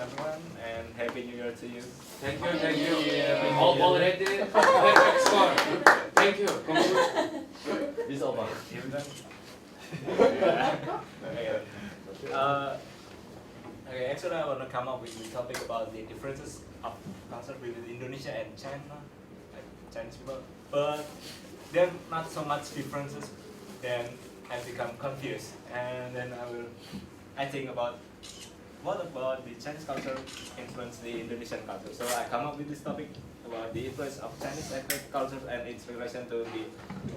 everyone, and Happy New Year to you. Thank you, thank you. Yeah. Already perfect score. Thank you. This over. Even done? Okay. Okay, actually I want to come up with the topic about the differences of culture between Indonesia and China, like Chinese people. But there are not so much differences, then I become confused. And then I think about what about the Chinese culture influence the Indonesian culture. So I come up with this topic about the influence of Chinese ethnic culture and its relation to the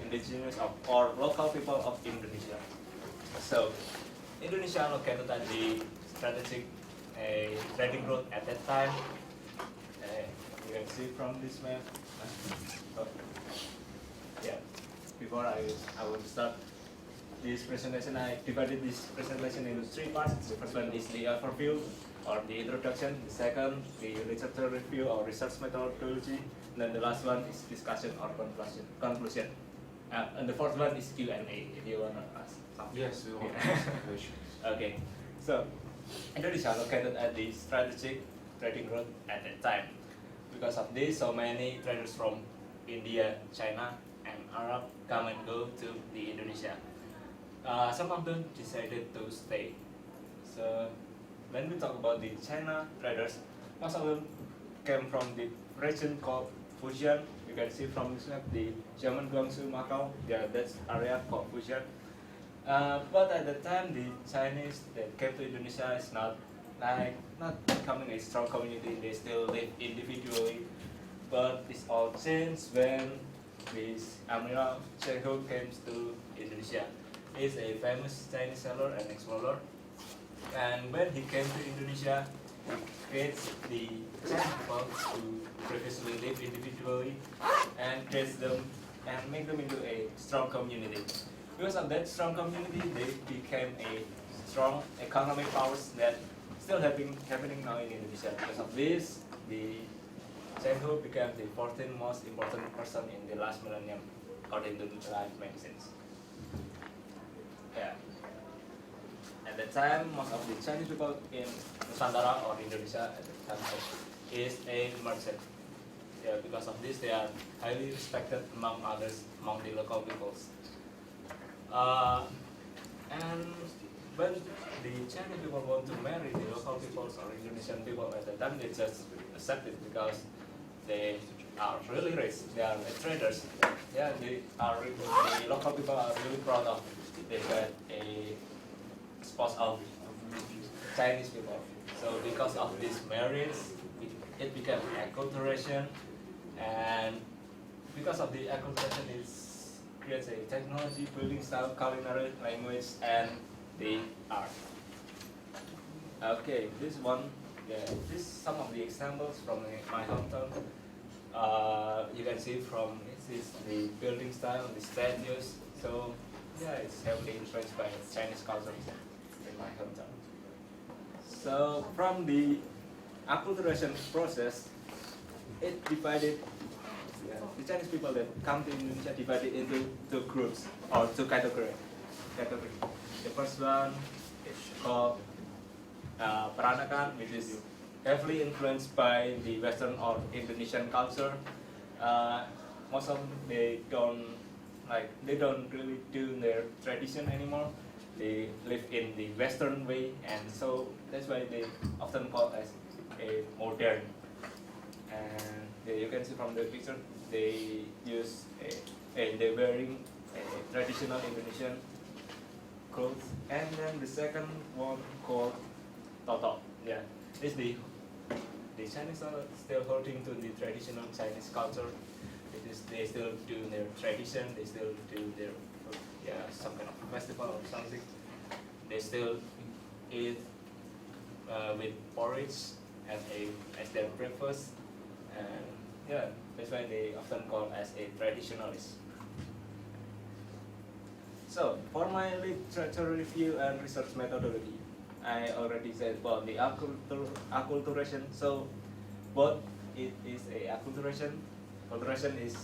indigenous of or local people of Indonesia. So Indonesia located at the strategic trading route at that time. You can see from this map. Oh. Yeah. Before I will start this presentation, I divided this presentation into three parts. The first one is the overview or the introduction. The second, the literature review or research methodology. And then the last one is discussion or conclusion. And the fourth one is Q&A if you want to ask something. Yes, we want Okay. So Indonesia located at the strategic trading route at that time. Because of this, so many traders from India, China, and Arab come and go to the Indonesia. Some of them decided to stay. So when we talk about the China traders, most of them came from the region called Fujian. You can see from this map the German Guangzhou, Macau. Yeah, that's area called Fujian. But at the time, the Chinese that came to Indonesia is not becoming a strong community. They still live individually. But it's all changed when this Admiral Chen Hu came to Indonesia. He's a famous Chinese sailor and explorer. And when he came to Indonesia, he creates the Chinese people who previously lived individually and creates them and make them into a strong community. Because of that strong community, they became a strong economic powers that still happening now in Indonesia. Because of this, the Chen Hu became the 14th most important person in the last millennium, according to the Life magazines. Yeah. At the time, most of the Chinese people in Nusantara or Indonesia at the time is a merchant. Yeah, because of this, they are highly respected among others, among the local peoples. And when the Chinese people want to marry the local peoples or Indonesian people at the time, they just accept it because they are really rich. They are traders. Yeah, the local people are really proud of. They got a spouse of Chinese people. So because of this marriage, it became acculturation, and because of the acculturation, it creates a technology, building style, culinary, language, and the art. Okay, this one, this some of the examples from my hometown. You can see from this is the building style, the statues. So yeah, it's heavily influenced by Chinese culture in my hometown. So from the acculturation process, it divided. The Chinese people that come to Indonesia divided into two groups or two categories. The first one is called Peranakan, which is heavily influenced by the Western or Indonesian culture. Most of them they don't really do their tradition anymore. They live in the Western way, and so that's why they often called as a modern. And you can see from the picture, they use they're wearing a traditional Indonesian clothes. And then the second one called Toto. Yeah, it's the Chinese are still holding to the traditional Chinese culture. They still do their tradition. They still do their some kind of festival or something. They still eat with porridge as their breakfast. And yeah, that's why they often called as a traditionalist. So, for my literature review and research methodology, I already said about the acculturation. So, what it is a acculturation? Acculturation is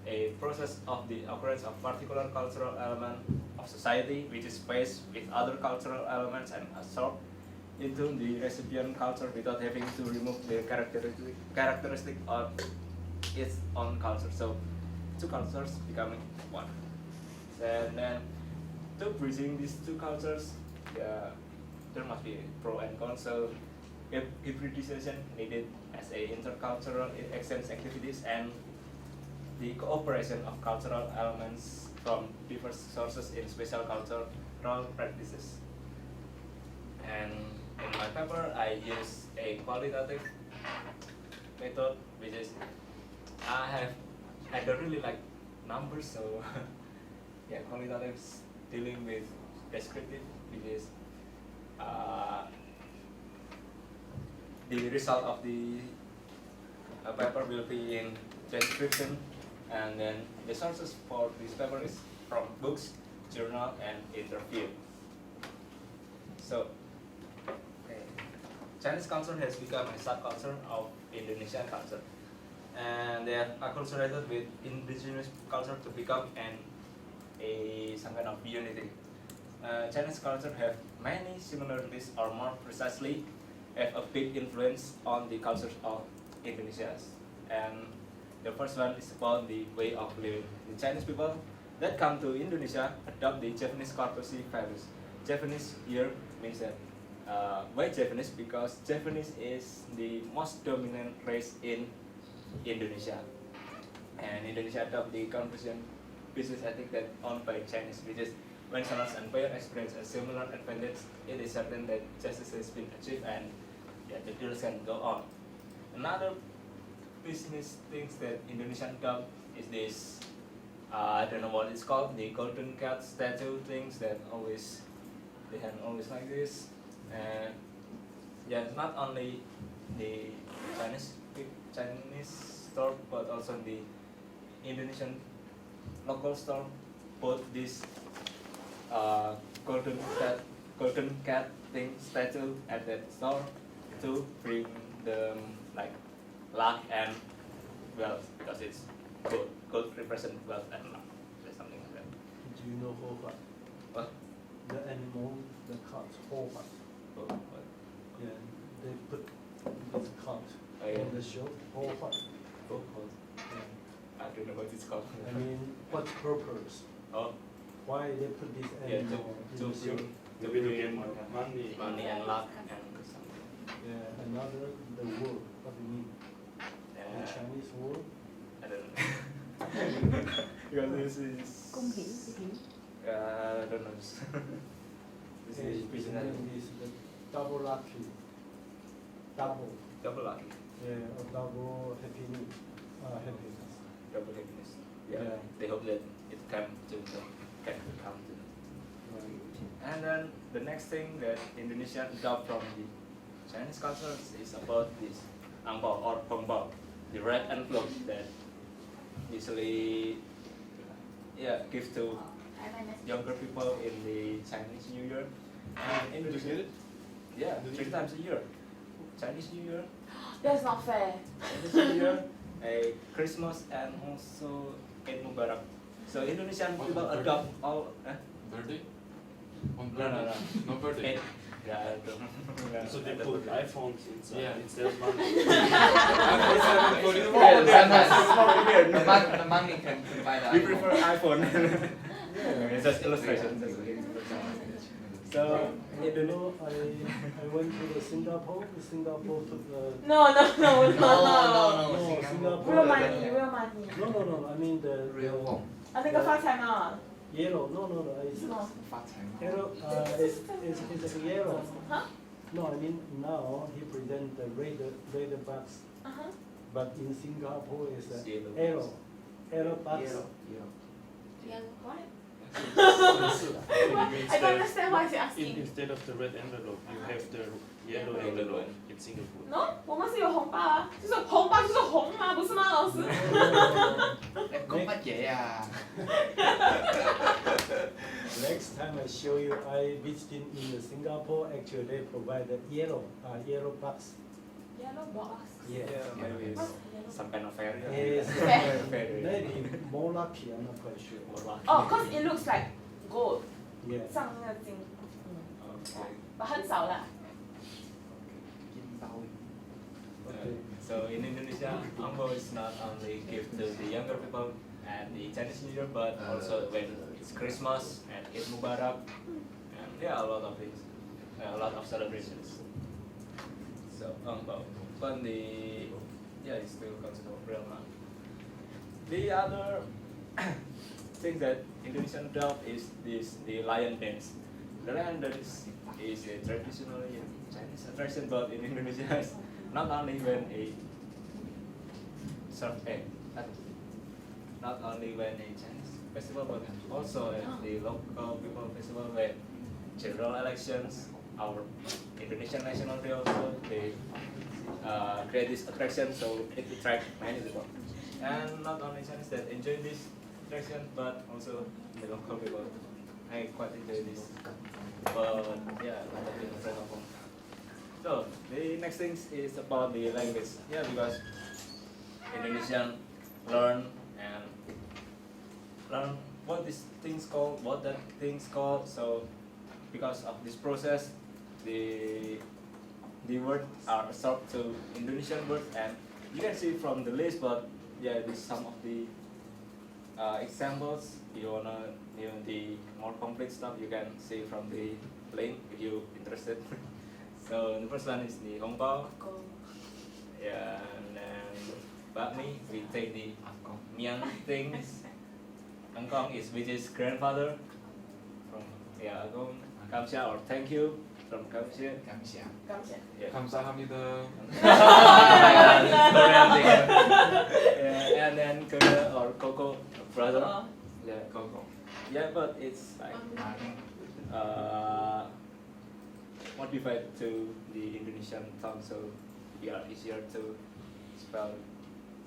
a process of the occurrence of particular cultural element of society which is faced with other cultural elements and absorbed into the recipient culture without having to remove the characteristic of its own culture. So two cultures becoming one. And then to bridging these two cultures, there must be pro and con. So if hybridization needed as a intercultural exchange activities and the cooperation of cultural elements from diverse sources in special cultural practices. And in my paper, I use a qualitative method, which is I don't really like numbers, so yeah, qualitative dealing with descriptive, which is the result of the paper will be in description, and then the sources for this paper is from books, journal, and interview. So, Chinese culture has become a subculture of Indonesian culture, and they are acculturated with indigenous culture to become some kind of unity. Chinese culture have many similarities, or more precisely, have a big influence on the cultures of Indonesia. And the first one is about the way of living. The Chinese people that come to Indonesia adopt the Japanese courtesy values. Japanese here means that why Japanese? Because Japanese is the most dominant race in Indonesia, and Indonesia adopt the Confucian business ethic that owned by Chinese, which is when sellers and buyers experience a similar advantage, it is certain that justice has been achieved and the deals can go on. Another business things that Indonesian adopt is this, I don't know what it's called, the golden cat statue things that they have always like this. And not only the Chinese store, but also the Indonesian local store put this golden cat thing statue at that store to bring them like luck and wealth, because it's gold represent wealth and luck, or something like that. Do you know Hohua? What? The animal, the cat, Hohua. Oh, what? Yeah, they put this cat on the show, Hohua. Oh, what? Yeah. I don't know what it's called. I mean, what purpose? Oh, Why they put this yeah, animal in the show? to bring money and luck and something. Yeah, another, the word, what do you mean? The Chinese word? I don't know. Because this is 恭喜喜平 I don't know. This is His business. name is the double lucky. Double. Double lucky, Yeah, or double happiness. Happiness. double happiness. Yeah. Yeah. They hope that it can come to them. Right. And then the next thing that Indonesian adopt from the Chinese culture is about this angpao or hongbao, the red envelope that usually give to younger people in the Chinese New Year. And Indonesia, yeah, 3 times a year. Chinese New Year, That's not fair. Chinese New Year, a Christmas, and also Eid Mubarak. So Indonesian people adopt all. Birthday? On No, birthday? no, No birthday. Yeah, I don't. Yeah, So they I don't put believe. iPhones inside Yeah. instead of money. Yeah, sometimes the money can buy the We iPhone. prefer iPhone. It's just illustration. So You know, I went to the Singapore. Singapore took the No, no, no, no, No, no, Singapore. Real money, real money. no. I mean the Real home. 啊，那个发财猫， yellow. No. It's 是吗？ yellow. It's yellow. 哈？ No, I mean now he present the red box, 嗯哼。 but in Singapore is a Yellow. arrow box. What? Instead, I don't understand why he's asking. instead of the red envelope, you have the yellow Yellow envelope one. in Singapore. No，我们是有红包啊，就是红包就是红嘛，不是吗，老师？ Có乜嘢啊？ Next time I show you, I visited in the Singapore. Actually, they provide the yellow box. Yellow box. Yeah. Maybe it's some kind of fairy. Yes. Fairy. Maybe more lucky. I'm not quite sure. Oh, cause it looks like gold， Yeah. 像那个金， Okay. 很少啦。So in Indonesia, Angbo is not only give to the younger people at the Chinese New Year, but also when it's Christmas and Eid Mubarak, and yeah, a lot of things, a lot of celebrations. So Angbo, but it's still considered real now. The other thing that Indonesian adopt is the lion dance. The lion dance is a traditionally Chinese attraction, but in Indonesia it's not only when not only when a Chinese festival, but also at the local people festival when general elections, our Indonesian national day also they create this attraction, so it attracts many people. And not only Chinese that enjoy this attraction, but also the local people. I quite enjoy this. But yeah, I have been afraid of home. So the next thing is about the language. Yeah, because Indonesian learn what this things called, what that things called. So because of this process, the words are absorbed to Indonesian words, and you can see from the list. But yeah, this some of the examples. You wanna the more complete stuff, you can see from the link if you interested. So the first one is the hongbao. Yeah, and then bakmi, we take the miang things. Angkong is which is grandfather from Agong. Kamsia or thank you from Kamsia. 감사. Yeah. 감사합니다. Korean thing. Yeah, and then Korea or Coco brother. Yeah, Coco. yeah, but it's like modified to the Indonesian tongue, so yeah, easier to spell.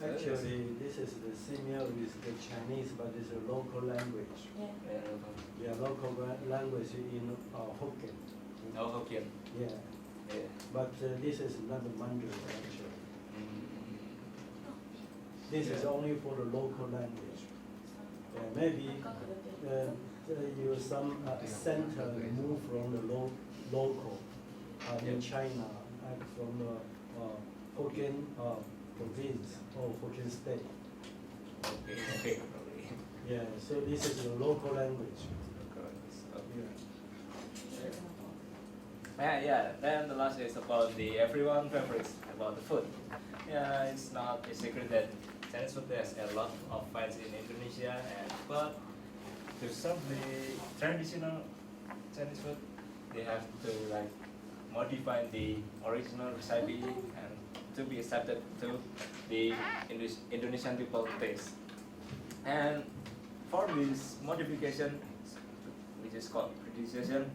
Actually, this is the similar with the Chinese, but it's a local language. Yeah, Yeah, local language in Hokkien. no Hokkien. Yeah, Yeah. but this is not Mandarin actually. This is Yeah. only for the local language. Maybe some center move from the local in China, like from the Hokkien province or Hokkien state. Okay. Yeah, so this is the local language. Yeah. Then the last is about the everyone favorites about the food. Yeah, it's not a secret that Chinese food has a lot of fans in Indonesia, but to serve the traditional Chinese food, they have to like modify the original recipe and to be accepted to the Indonesian people taste. And for this modification, which is called Indonesian,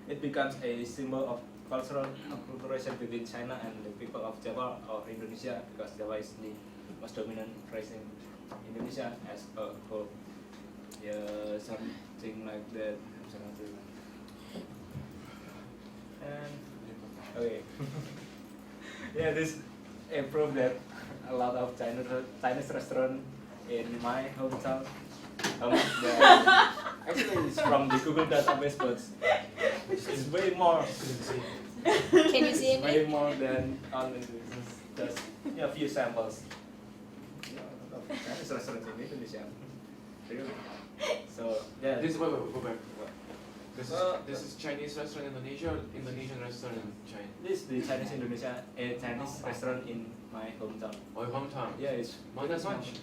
it becomes a symbol of cultural acculturation within China and the people of Java or Indonesia, because Java is the most dominant race in Indonesia as a whole. Yeah, something like that. And okay, yeah, this proved that a lot of Chinese restaurant in my hometown. Actually, it's from the Google database, but it's way more. Can you see Way it? more than only this. Just a few samples. Yeah, a lot of Chinese restaurants in Indonesia. Really. So yeah, This wait, go back. This is Chinese restaurant in Indonesia, or Indonesian restaurant in China. this is the Chinese Indonesia, a Chinese restaurant in my hometown. Oh, hometown. Yeah, it's Not that much.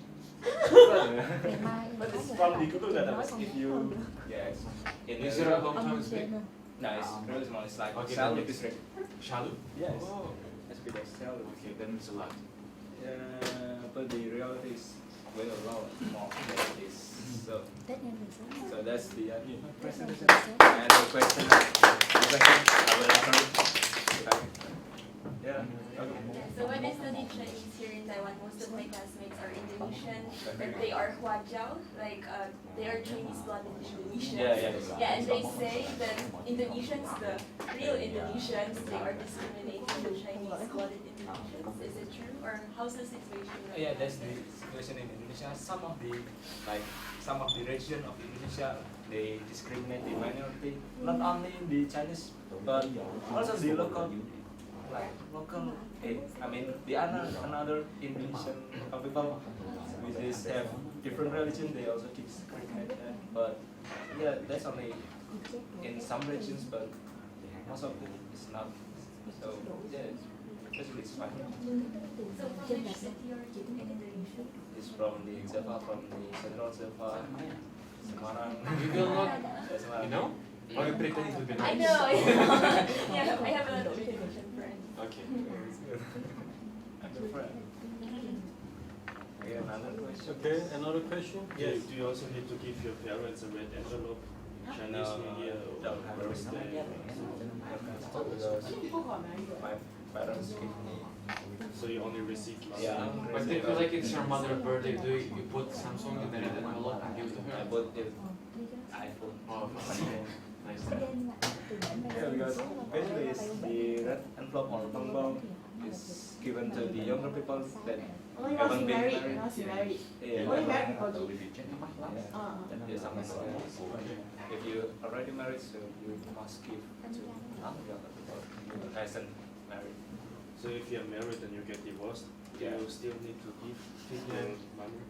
but it's from the Google database. If you it's in Is the your hometown is big? no, it's really small. It's like Okay, Shalu then district. Shalu? Yes, Oh. it's big as Shalu. Okay, then it's a lot. Yeah, but the reality is way a lot more than this. So that's the presentation. And the question, I will answer. Yeah. Okay. So when I studied Chinese here in Taiwan, most of my classmates are Indonesian, but they are Huajiao, like they are Chinese blood Indonesians. Yeah. And they say that Indonesians, the real Indonesians, they are discriminating the Chinese blooded Indonesians. Is it true, or how's the situation right Yeah, now? that's the situation in Indonesia. Some of the region of Indonesia, they discriminate the minority, not only the Chinese, but also the local like local. I mean, the another Indonesian people, which is have different religion. They also keep secret like that. But yeah, that's only in some regions, but most of it is not. So yeah, basically it's fine. So from which city are you in Indonesia? It's from the Java, from the central Java, Semarang. You will not, Semarang. you know? Or you pretending to be I nice? know. Yeah, I have a lot of Indonesian friends. Okay. I'm a friend. Okay, another question. Okay, another question? Yes. Do you also need to give your parents a red envelope? Chinese New Year or don't have birthday? My parents give me. So you only receive money? Yeah. But if you like it's your mother's birthday, do you put Samsung in the red envelope and give to I her? bought the iPhone. Oh, nice. Yeah, because basically it's the red envelope or bambang is given to the younger people that Oh, you must haven't be been married. married. You must be married. Yeah. Only married people give. Yeah, something like that. If you already married, so you must give to younger people who hasn't married. So if you're married and you get divorced, Yeah. you still need to give Yeah. money?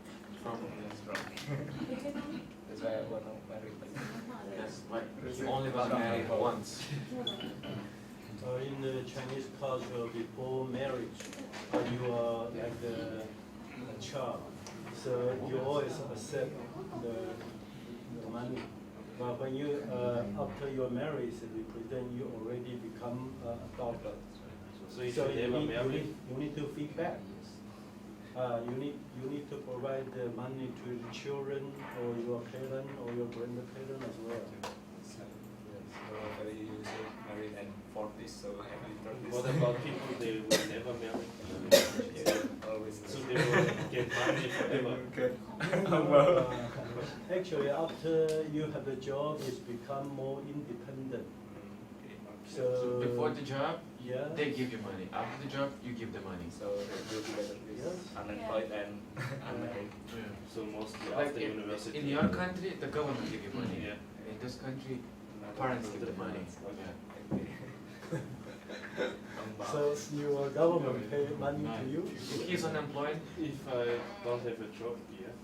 That's wrong. That's why I want to marry. Yes, but you only got married once. In the Chinese culture, before marriage, you are like a child, so you always accept the money. But when you after your marriage, we pretend you already become adult. So if So you you never need, marry, you need to feedback. You need to provide the money to the children or your parent or your grandparent as well. Very usually married and 40s, so happy 30s. what about people they will never marry? Yeah, always. So they will get money forever. Good. Actually, after you have a job, it's become more independent. So before the job, Yeah. they give you money. After the job, you give the money. So they will together with Yes. unemployed and unmarried. So mostly Like after university. in your country, the government give you money. Yeah. In this country, parents give the money. So your government pay money to you? If he's unemployed, If I don't have a job, yeah.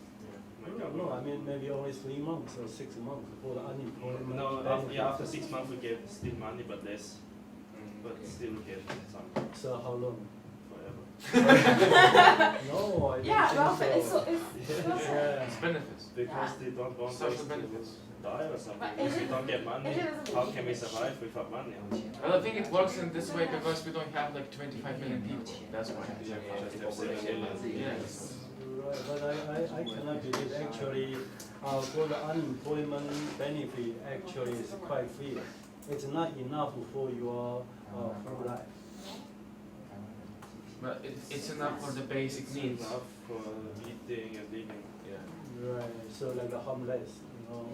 My No, government- I mean maybe only 3 months or 6 months for the unemployment. No, benefit. after 6 months we get still money, but less. But still we get some So how long? forever. No, I don't Yeah, think welfare. It's so. so it's Yeah. it's benefits. Because they don't want Social us to benefits. die or something. But If we don't get money, Asia doesn't how believe can we in survive without money? Well, I think it works in this way because we don't have like 25 million people. That's why. Just have 7 million. Yes. Right, but I cannot believe actually for the unemployment benefit actually is quite fair. It's not enough for your whole life. But it's enough for the basic It's needs. enough for eating and living. Yeah. Right, so like the homeless, you know.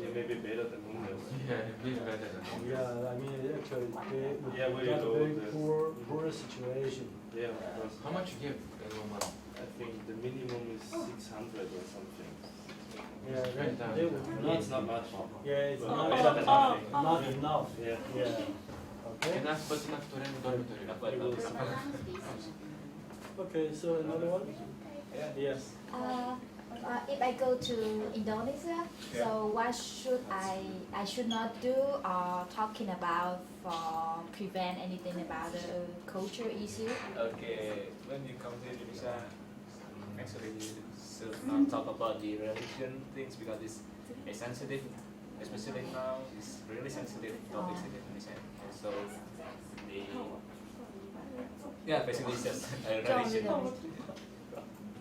Yeah, maybe better than homeless. Yeah, maybe better than Yeah, I mean actually they Yeah, we got a know very that. poor situation. Yeah, because How much you give in 1 month? I think the minimum is 600 or something. Yeah, Right down. they would It's not much. Yeah, it's But not, better than nothing. not enough. Yeah. Yeah. Okay. Enough, but enough to rent a dormitory. We will survive. Okay, so another one? Yeah. Yes. If I go to Indonesia, so what should I should not do or talking about for prevent anything about the culture issue? Okay, when you come to Indonesia, actually you should not talk about the religion things because it's sensitive, especially now. It's really sensitive topics in Indonesia. So basically it's just a religion.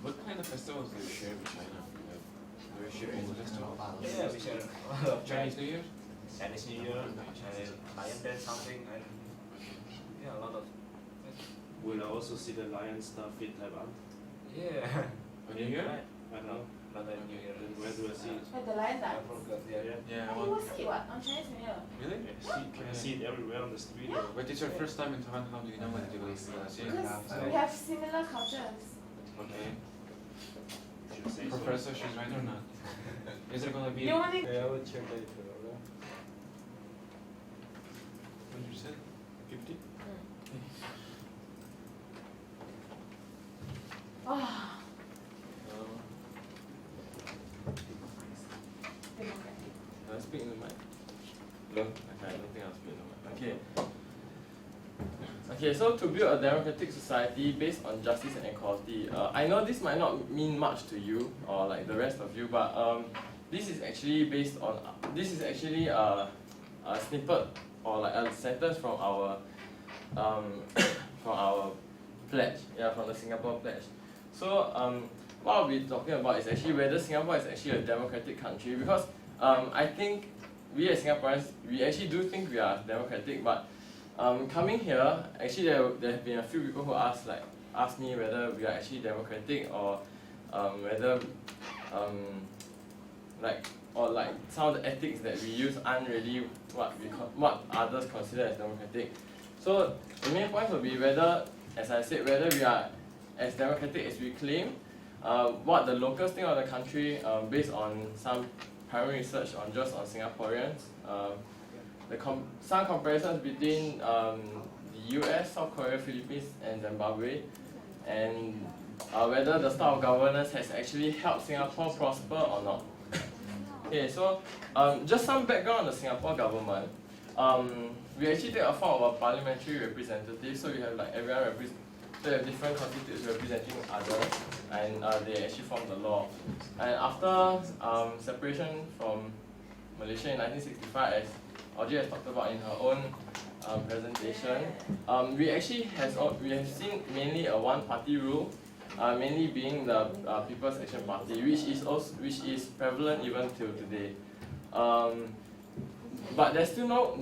What kind of festivals do you share with China? Do you share any festival? Yeah, we share a lot of Chinese New Year? Chinese New Year and lion dance something and yeah, a lot of Will I also see the lion stuff in Taiwan? yeah. On New Year? I don't know. Not that New Year. Then where do I see it? At the lion I dance. forgot. Yeah. Yeah, You will see what on Chinese New Year. Really? Can I see it everywhere on the street? Or? But it's your first time in Taiwan, how do you know that you're going to see it? Because we have similar cultures. Okay. You should say so. Professor, she's right or not? Is there gonna be You only Yeah, I will check later. Okay? 100%? 50? 啊， Can I speak in the mic? No? Okay, I don't think I'll speak in the mic. Okay. Okay, so to build a democratic society based on justice and equality, I know this might not mean much to you or like the rest of you, but this is actually based on a snippet or like a sentence from our from our pledge, from the Singapore pledge. So what I'll be talking about is actually whether Singapore is actually a democratic country, because I think we as Singaporeans, we actually do think we are democratic, but coming here, actually there have been a few people who asked me whether we are actually democratic or whether like some of the ethics that we use aren't really what others consider as democratic. So the main point will be whether, as I said, whether we are as democratic as we claim, what the locals think of the country based on some primary research on Singaporeans, some comparisons between the US, South Korea, Philippines and Zimbabwe, and whether the style of governance has actually helped Singapore prosper or not. Okay, so just some background on the Singapore government. We actually take a form of a parliamentary representative, so we have like everyone so we have different constituents representing others, and they actually form the law. And after separation from Malaysia in 1965, as Audrey has talked about in her own presentation, we have seen mainly a one-party rule, mainly being the People's Action Party, which is prevalent even till today. But there's still no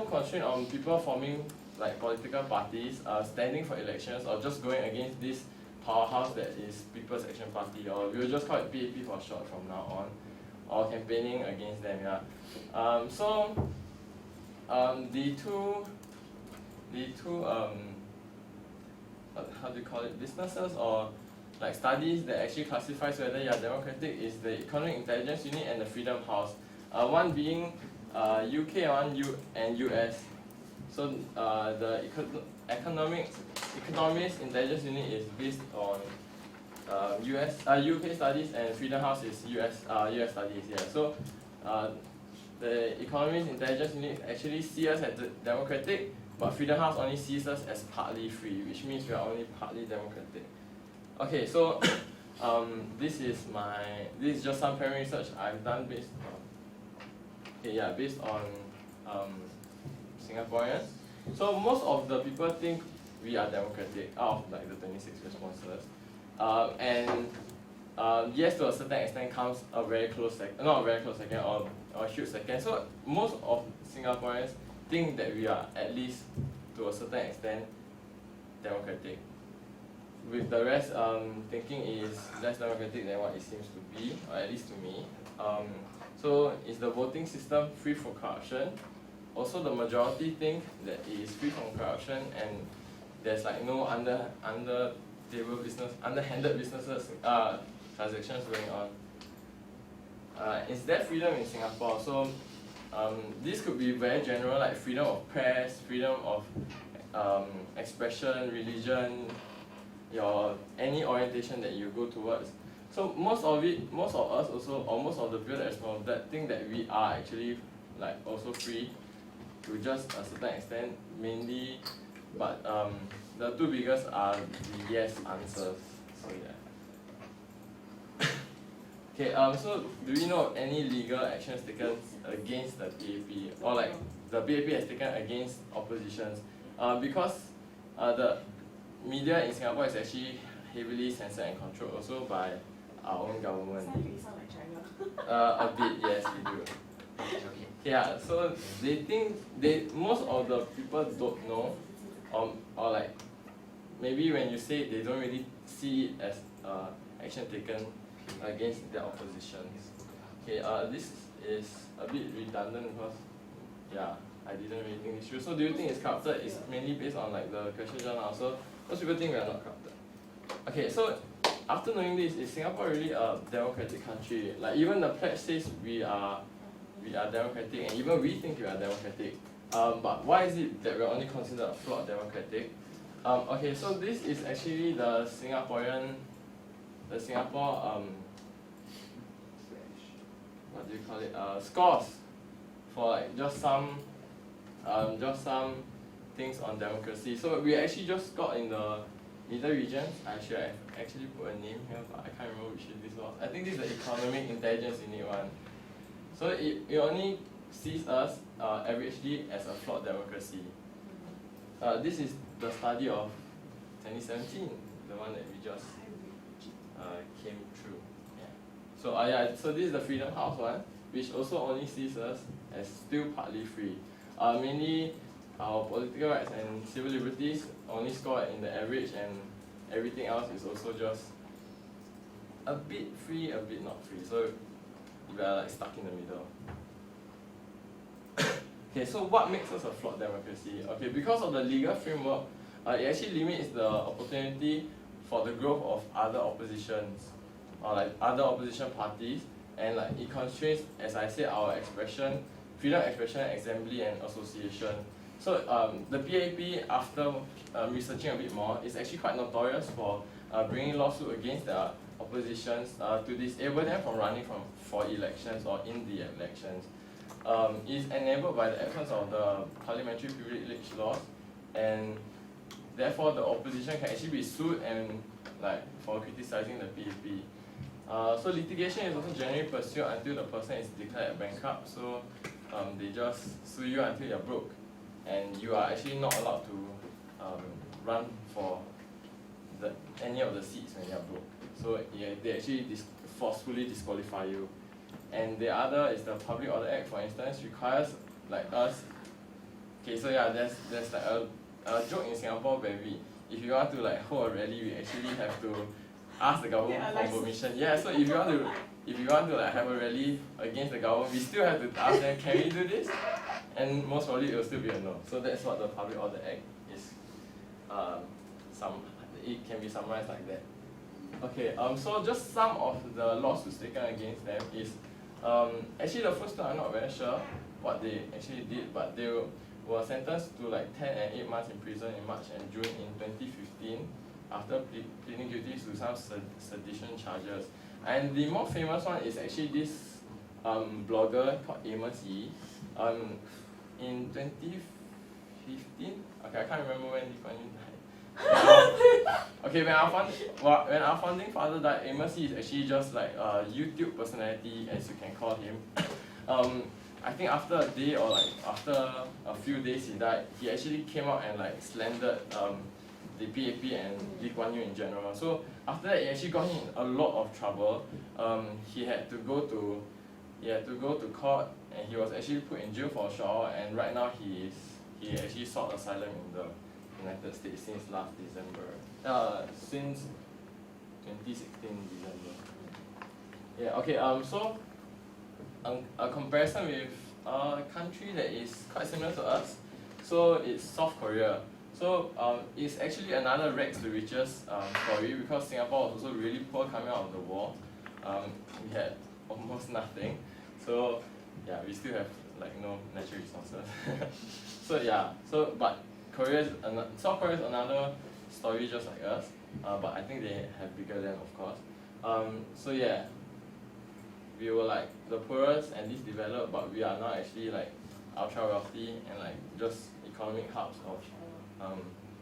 constraint on people forming like political parties, standing for elections, or just going against this powerhouse that is People's Action Party, or we'll just call it PAP for short from now on, or campaigning against them. The two how do you call it, businesses or like studies that actually classifies whether you are democratic is the Economic Intelligence Unit and the Freedom House. One being UK and US. So the Economist Intelligence Unit is based on UK studies, and Freedom House is US studies. So the Economist Intelligence Unit actually sees us as democratic, but Freedom House only sees us as partly free, which means we are only partly democratic. Okay, so this is just some primary research I've done based on Singaporeans. So most of the people think we are democratic out of like the 26 responses, and yes, to a certain extent comes a very close second, not a very close second, or a huge second. So most of Singaporeans think that we are at least to a certain extent democratic, with the rest thinking is less democratic than what it seems to be, or at least to me. So is the voting system free from corruption? Also, the majority think that it is free from corruption, and there's like no underhanded businesses transactions going on. Is there freedom in Singapore? So this could be very general, like freedom of press, freedom of expression, religion, any orientation that you go towards. So most of us also, or most of the people that respond that think that we are actually like also free to just a certain extent, mainly, but the two biggest are the yes answers. So yeah. Okay, so do we know of any legal actions taken against the PAP, or like the PAP has taken against oppositions? Because the media in Singapore is actually heavily censored and controlled also by our own government. Sound like China. A bit, yes, we do. Yeah, so they think most of the people don't know, or like maybe when you say it, they don't really see it as action taken against their oppositions. Okay, this is a bit redundant because I didn't really think it's true. So do you think it's corrupted? It's mainly based on like the question just now. So most people think we are not corrupted. Okay, so after knowing this, is Singapore really a democratic country? Like even the pledge says we are democratic, and even we think we are democratic. But why is it that we are only considered a flawed democratic? Okay, so this is actually the Singaporean the Singapore what do you call it? Scores for like just some things on democracy. So we actually just got in the middle regions. I should have actually put a name here, but I can't remember which this was. I think this is the economic intelligence unit one. So it only sees us averagely as a flawed democracy. This is the study of 2017, the one that we just came through. Yeah. So this is the Freedom House one, which also only sees us as still partly free. Mainly our political rights and civil liberties only score in the average, and everything else is also just a bit free, a bit not free. So we are like stuck in the middle. Okay, so what makes us a flawed democracy? Okay, because of the legal framework, it actually limits the opportunity for the growth of other oppositions, or like other opposition parties, and like it constrains, as I said, our expression, freedom of expression, assembly, and association. So the PAP, after researching a bit more, is actually quite notorious for bringing lawsuits against the oppositions to disable them from running for elections or in the elections. Is enabled by the absence of the parliamentary privilege laws, and therefore the opposition can actually be sued and like for criticizing the PAP. So litigation is also generally pursued until the person is declared bankrupt. So they just sue you until you're broke, and you are actually not allowed to run for any of the seats when you're broke. So yeah, they actually forcefully disqualify you. And the other is the Public Order Act, for instance, requires like us. Okay, so yeah, there's like a joke in Singapore where if you want to like hold a rally, we actually have to ask the government for permission. Yeah, so if you want to like have a rally against the government, we still have to ask them, can we do this? And most probably it will still be a no. So that's what the Public Order Act is. It can be summarized like that. Okay, so just some of the lawsuits taken against them is actually the first two I'm not very sure what they actually did, but they were sentenced to like 10 and 8 months in prison in March and June in 2015 after pleading guilty to some sedition charges. And the more famous one is actually this blogger called Amos Yee. In 2015, okay, I can't remember when Lee Kuan Yew died. Okay, when our founding father died, Amos Yee is actually just like a YouTube personality, as you can call him. I think after a day or like after a few days he died, he actually came out and like slandered the PAP and Lee Kuan Yew in general. So after that, it actually got him in a lot of trouble. He had to go to court, and he was actually put in jail for a short while, and right now he actually sought asylum in the United States since last December. Since 2016 December. Yeah. Okay. So a comparison with a country that is quite similar to us. So it's South Korea. So it's actually another rags to riches story, because Singapore was also really poor coming out of the war. We had almost nothing. So yeah, we still have like no natural resources. So yeah. But South Korea is another story just like us, but I think they have bigger land, of course. So yeah, we were like the poorest and least developed, but we are now actually like ultra wealthy and like just economic hubs of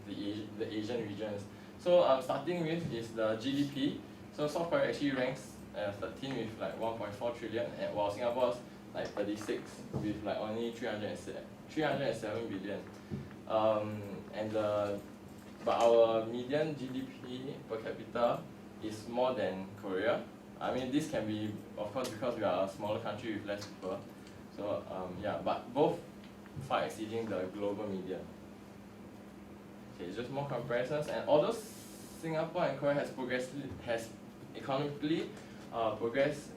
the Asian regions. So starting with is the GDP. So South Korea actually ranks 13 with like 1.4 trillion, while Singapore's like 36 with like only 307 billion. But our median GDP per capita is more than Korea. I mean, this can be, of course, because we are a smaller country with less people. So yeah, but both far exceeding the global median. Okay, just more comparisons. And although Singapore and Korea has economically progressed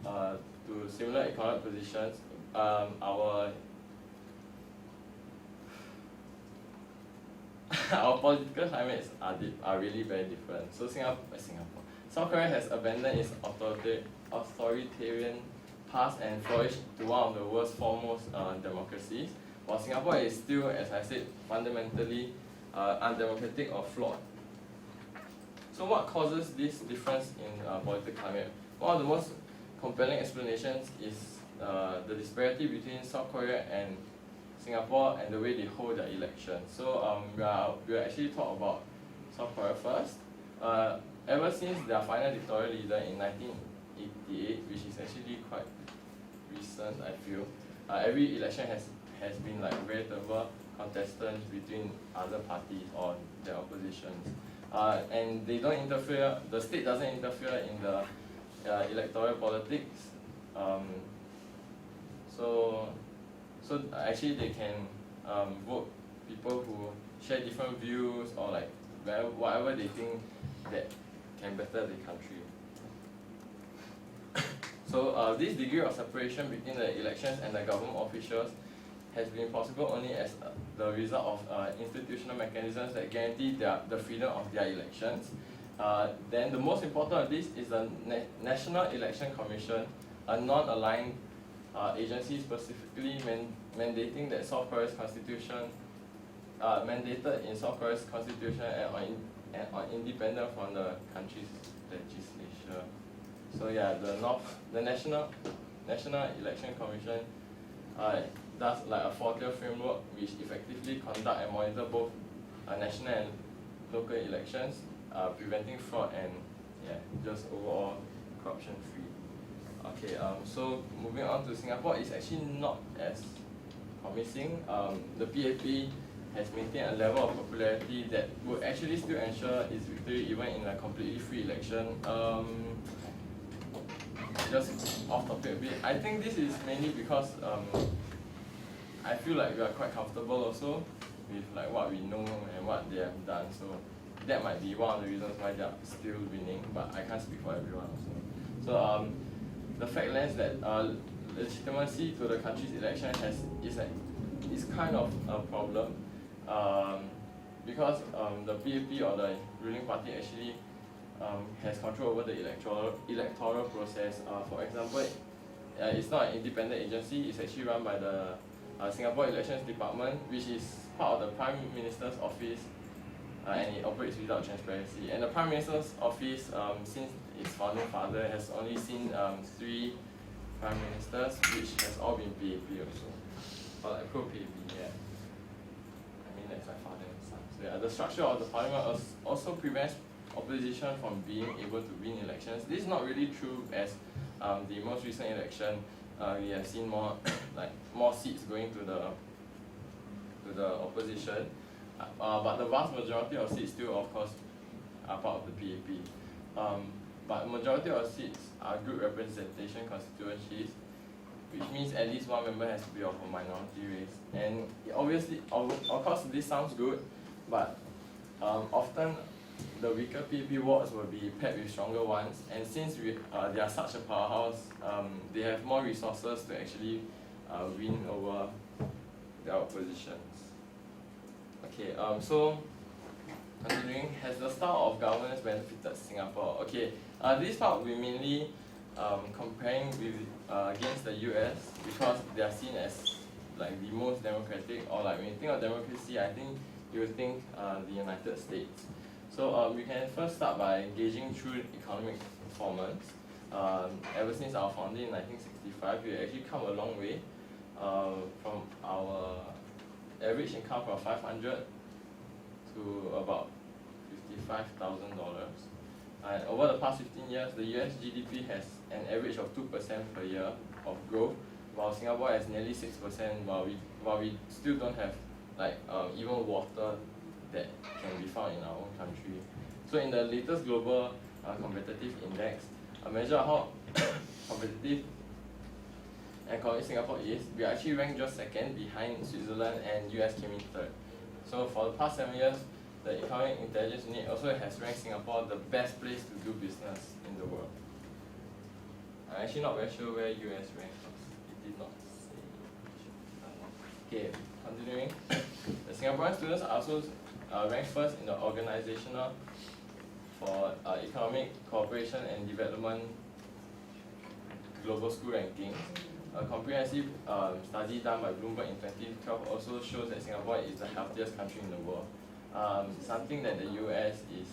to similar economic positions, our political climates are really very different. So South Korea has abandoned its authoritarian past and flourished to one of the world's foremost democracies, while Singapore is still, as I said, fundamentally undemocratic or flawed. So what causes this difference in political climate? One of the most compelling explanations is the disparity between South Korea and Singapore and the way they hold their elections. So we'll actually talk about South Korea first. Ever since their final dictatorial leader in 1988, which is actually quite recent, I feel, every election has been like veritable contestants between other parties or their oppositions. And they don't interfere, the state doesn't interfere in the electoral politics. So actually they can vote people who share different views or like whatever they think that can better the country. So this degree of separation between the elections and the government officials has been possible only as the result of institutional mechanisms that guarantee the freedom of their elections. Then the most important of this is the National Election Commission, a non-aligned agency specifically mandating that South Korea's constitution, mandated in South Korea's constitution and independent from the country's legislature. So yeah, the National Election Commission does like a 4-tier framework which effectively conduct and monitor both national and local elections, preventing fraud and just overall corruption free. Okay, so moving on to Singapore, it's actually not as promising. The PAP has maintained a level of popularity that would actually still ensure its victory even in a completely free election. Just off topic a bit, I think this is mainly because I feel like we are quite comfortable also with like what we know and what they have done. So that might be one of the reasons why they are still winning, but I can't speak for everyone also. So the fact lands that legitimacy to the country's election is kind of a problem because the PAP or the ruling party actually has control over the electoral process. For example, it's not an independent agency, it's actually run by the Singapore Elections Department, which is part of the Prime Minister's office, and it operates without transparency. And the Prime Minister's office, since its founding father, has only seen 3 Prime Ministers, which has all been PAP also, or like pro-PAP, yeah. I mean, that's like father and son. So yeah, the structure of the parliament also prevents opposition from being able to win elections. This is not really true as the most recent election, we have seen more seats going to the opposition, but the vast majority of seats still, of course, are part of the PAP. But majority of seats are good representation constituencies, which means at least one member has to be of a minority race. And obviously, of course, this sounds good, but often the weaker PAP wards will be paired with stronger ones, and since they are such a powerhouse, they have more resources to actually win over their oppositions. Okay, so continuing, has the style of governance benefited Singapore? Okay, this part will be mainly comparing with against the US because they are seen as like the most democratic, or like when you think of democracy, I think you would think the United States. So we can first start by gauging true economic performance. Ever since our founding in 1965, we actually come a long way from our average income from $500 to about $55,000. And over the past 15 years, the US GDP has an average of 2% per year of growth, while Singapore has nearly 6%, while we still don't have like even water that can be found in our own country. So in the latest global competitive index, a measure of how competitive and economic Singapore is, we are actually ranked just second behind Switzerland, and US came in third. So for the past 7 years, the Economic Intelligence Unit also has ranked Singapore the best place to do business in the world. I'm actually not very sure where US ranks, it did not say. Okay, continuing. The Singaporean students are also ranked first in the organizational for economic cooperation and development global school rankings. A comprehensive study done by Bloomberg in 2012 also shows that Singapore is the healthiest country in the world. Something that the US is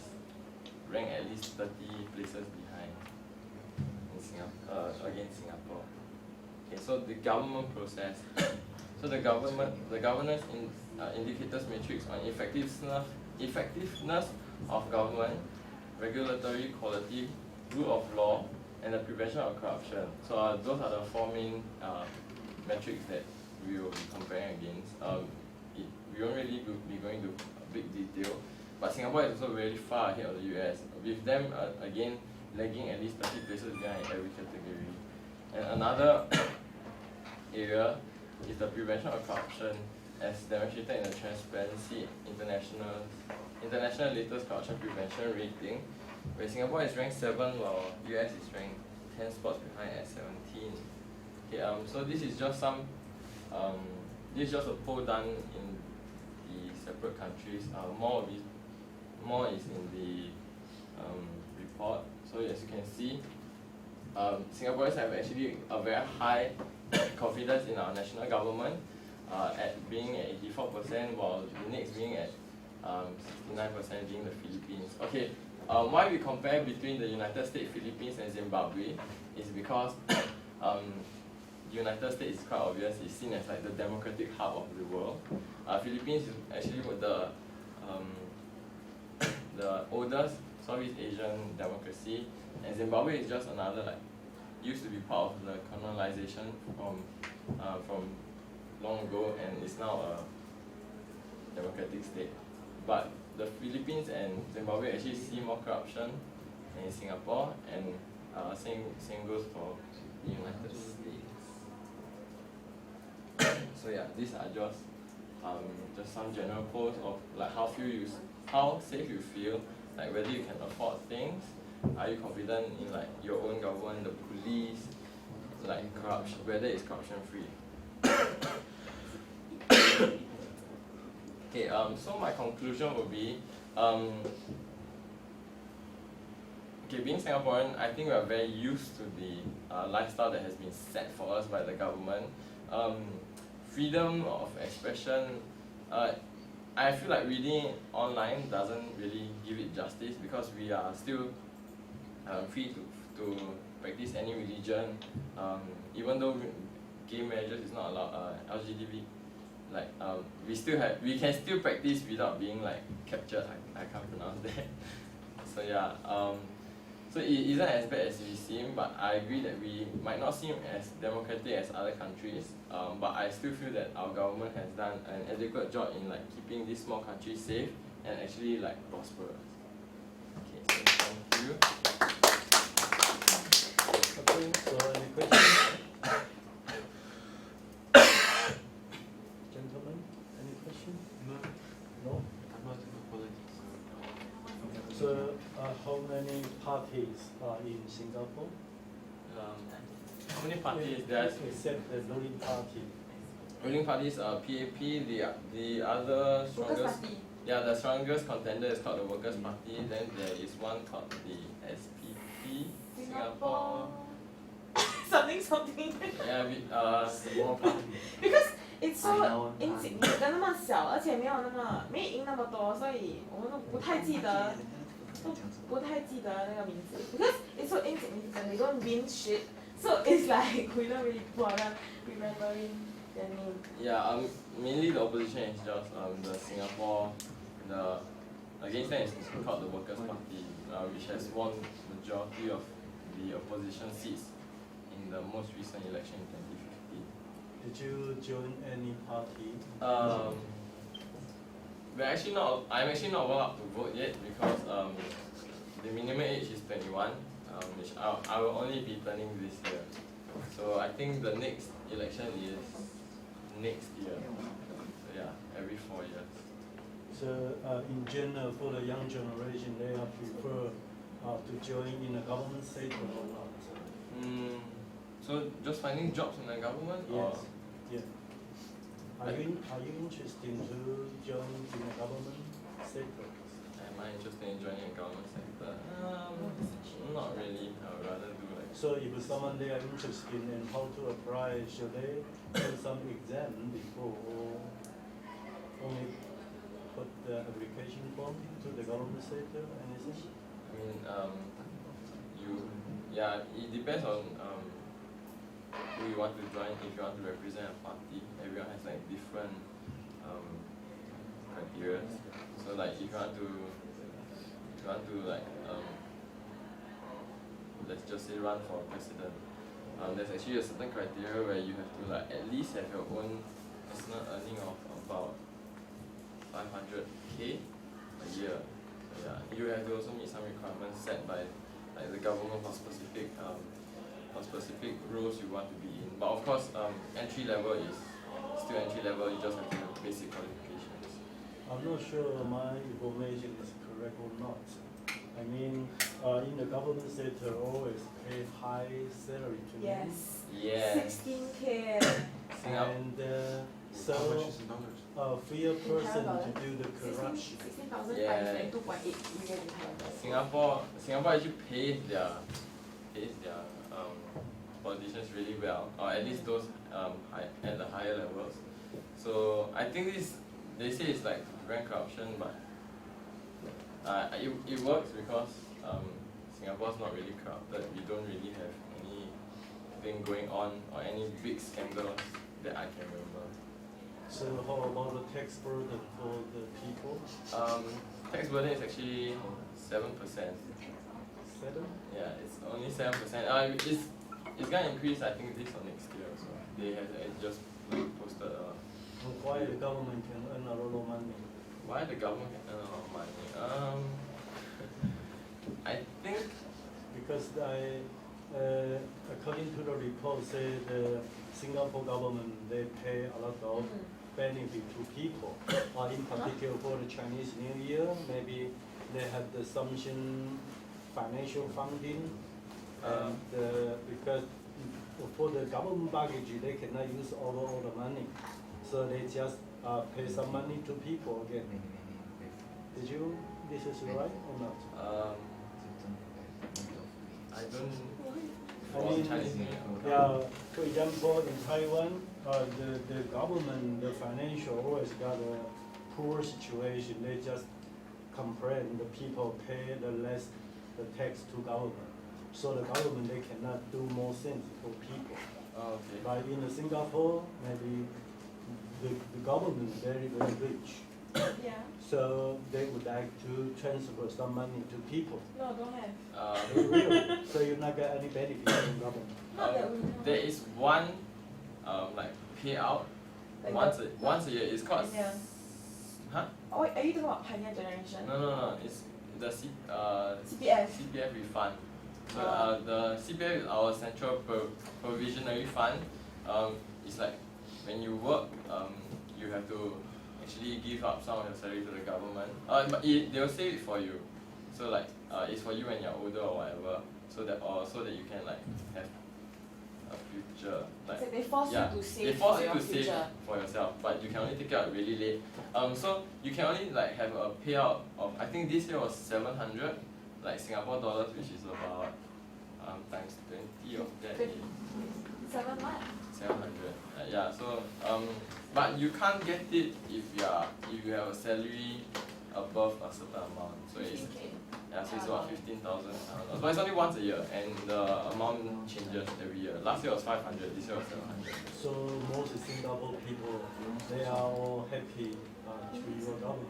rank at least 30 places behind in Singapore, against Singapore. Okay, so the government process. So the governance indicators matrix on effectiveness of government, regulatory quality, rule of law, and the prevention of corruption. So those are the four main metrics that we will be comparing against. We won't really be going to big detail, but Singapore is also really far ahead of the US, with them again lagging at least 30 places behind in every category. And another area is the prevention of corruption, as demonstrated in the Transparency International latest corruption prevention rating, where Singapore is ranked 7 while US is ranked 10 spots behind at 17. Okay, so this is just some this is just a poll done in the separate countries. More is in the report. So as you can see, Singaporeans have actually a very high confidence in our national government, at being at 84%, while the next being at 69% being the Philippines. Okay, why we compare between the United States, Philippines, and Zimbabwe is because the United States is quite obvious. It's seen as like the democratic hub of the world. Philippines is actually the oldest Southeast Asian democracy, and Zimbabwe is just another, like, used to be part of the colonization from long ago, and is now a democratic state. But the Philippines and Zimbabwe actually see more corruption than in Singapore, and same goes for the United States. So yeah, these are just some general polls of like how safe you feel, like whether you can afford things, are you confident in like your own government, the police, like corruption, whether it's corruption free. Okay, so my conclusion would be, okay, being Singaporean, I think we are very used to the lifestyle that has been set for us by the government. Freedom of expression, I feel like reading online doesn't really give it justice, because we are still free to practice any religion, even though gay marriages is not allowed, LGBT, like we can still practice without being like captured. I can't pronounce that. So yeah, so it isn't as bad as we seem, but I agree that we might not seem as democratic as other countries, but I still feel that our government has done an adequate job in like keeping this small country safe and actually like prosperous. Okay, so thank you. Okay, so any questions? Gentlemen, any questions? No, No? I'm not into politics. So how many parties are in Singapore? How many parties there's? Except the ruling party. Ruling parties are PAP, the other strongest, yeah, the strongest contender is called the Workers' Party. Then there is one called the SPP, Singapore. something. Yeah, more party. Because it's so insignificant 那么小，而且没赢那么多，所以我们都不太记得那个名字。Because it's so insignificant, they don't win shit, so it's like we don't really bother remembering their name. Yeah, mainly the opposition is just the Singapore, against them is called the Workers' Party, which has won majority of the opposition seats in the most recent election in 2015. Did you join any party? I'm actually not allowed to vote yet, because the minimum age is 21, which I will only be turning this year. So I think the next election is next year. So yeah, every 4 years. So in general, for the young generation, they prefer to join in a government sector or not? So just finding jobs in the government? Or? Yes. Yeah. Are you interested to join in the government sector? Am I interested in joining a government sector? Not really. I would rather do like. So if someone they are interested in how to apply, should they do some exam before, or only put the application form to the government sector? Anything? mean, it depends on who you want to join. If you want to represent a party, everyone has like different criteria. So like if you want to like let's just say run for president, there's actually a certain criteria where you have to like at least have your own personal earning of about 500k a year. So yeah, you have to also meet some requirements set by like the government for specific roles you want to be in. But of course, entry level is still entry level. You just have to have basic qualifications. I'm not sure my information is correct or not. I mean, in the government sector, always pay high salary to me. Yes. Yeah. 16K. And so, for a person to do the corruption. 16,000 Yeah. times 2.8 million in Thailand. Singapore actually pays their politicians really well, or at least those at the higher levels. So I think they say it's like to prevent corruption, but it works because Singapore's not really corrupted. We don't really have anything going on or any big scandals that I can remember. So how about the tax burden for the people? Tax burden is actually 7%. 7? Yeah, it's only 7%. It's gonna increase, I think, this or next year also. They have just posted Why the government can earn a lot of money? why the government can earn a lot of money. I think Because according to the report, say the Singapore government, they pay a lot of benefit to people. In particular for the Chinese New Year, maybe they have the some financial funding. And because for the government package, they cannot use all the money. So they just pay some money to people again. This is right or not? I don't I for mean, Chinese New Year. yeah, for example, in Taiwan, the government, the financial always got a poor situation. They just complain the people pay the less the tax to government. So the government, they cannot do more things for people. Oh, okay. But in Singapore, maybe the government is very, very rich. Yeah. So they would like to transfer some money to people. No, don't have. Really? So you not get any benefit from government. Not that we know. There is one like payout Like once a year. It's called Yeah. huh? Oh, are you talking about Pioneer Generation? No. It's the CPF. CPF refund. So the CPF is our central provisionary fund. It's like when you work, you have to actually give up some of your salary to the government. But they'll save it for you. So like it's for you when you're older or whatever. So that you can like have a future. Like So they force yeah, you to save they force for you your to save future. for yourself, but you can only take it out really late. So you can only like have a payout of, I think this year was 700 like Singapore dollars, which is about times 20 of that. 7 months. 700. Yeah. So but you can't get it if you have a salary above a certain amount. So it's 15K. so it's about 15,000. But it's only once a year, and the amount changes every year. Last year was 500. This year was 700. So most Singapore people, they are all happy to your government.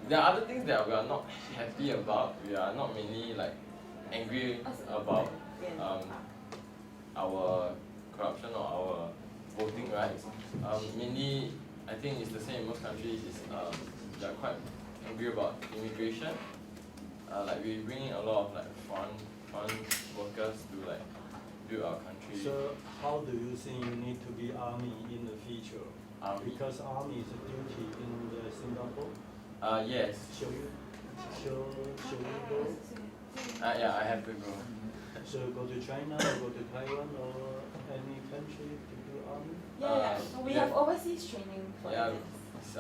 There are other things that we are not happy about. We are not mainly like angry about our corruption or our voting rights. Mainly, I think it's the same in most countries. They are quite angry about immigration. Like we bring in a lot of like foreign workers to like build our country. So how do you think you need to be army in the future? Army? Because army is a duty in Singapore. Yes. Shall you go? Yeah, I have to go. So go to China, or go to Taiwan, or any country to do army? Yeah. We yeah. have overseas training for Yeah. this.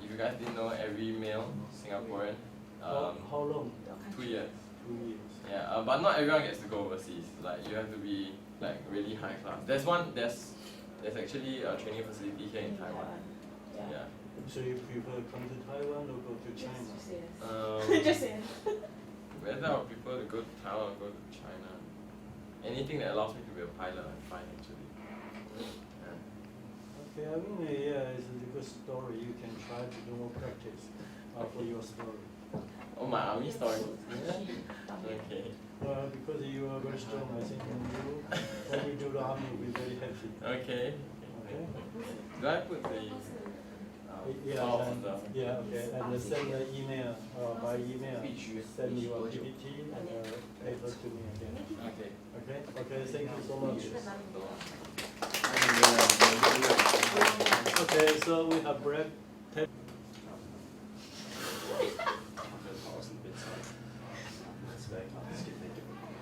If you guys didn't know, every male Singaporean, How long? 2 years. 2 years. Yeah, but not everyone gets to go overseas. Like you have to be like really high class. There's actually a training facility here in Taiwan. Yeah. So you prefer to come to Taiwan or go to China? Just say it. Whether I prefer to go to Taiwan or go to China, anything that allows me to be a pilot, I'm fine actually. Yeah. Okay, I mean, yeah, it's a good story. You can try to do more practice for your story. Oh, my army story. Okay. Because you are very strong, I think when you do the army, you'll be very happy. Okay. Okay? Do I put the Yeah, file and, on yeah, okay, and send the email, by email, send your PPT and paper to me again. Okay. Okay, okay, thank you so much. Okay, so we have break.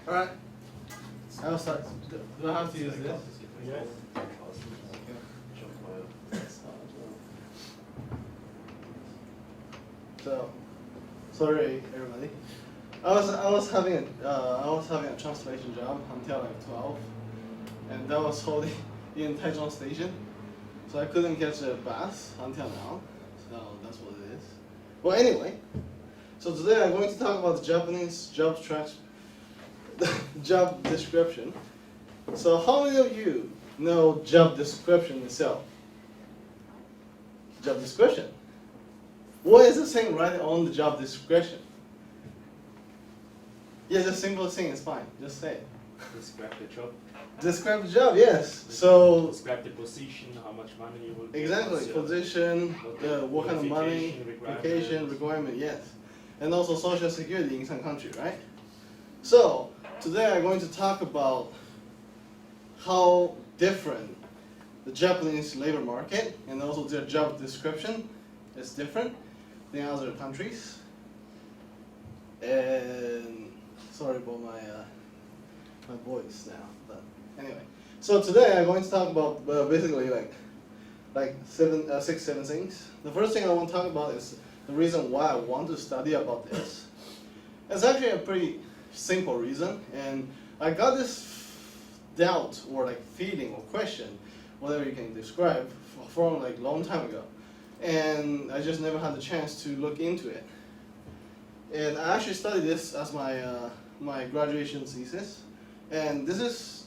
Alright. I'll start. Do I have to use this? Yes. So, sorry everybody. I was having a translation job until like 12, and that was holding in Taichung Station, so I couldn't catch a bus until now. So that's what it is. Well, anyway, so today I'm going to talk about the Japanese job description. So how many of you know job description itself? Job description. What is the thing right on the job description? Yeah, the simple thing is fine. Just say it. Describe the job. Describe the job, yes. So Describe the position, how much money you will get. exactly, what's your- position, what kind of money, Qualification, vacation, requirement, yes. And also social security in some country, right? So today I'm going to talk about how different the Japanese labor market and also their job description is different than other countries. And sorry about my voice now, but anyway. So today I'm going to talk about basically like 6, 7 things. The first thing I want to talk about is the reason why I want to study about this. It's actually a pretty simple reason, and I got this doubt or like feeling or question, whatever you can describe, from like long time ago, and I just never had the chance to look into it. And I actually studied this as my graduation thesis, and this is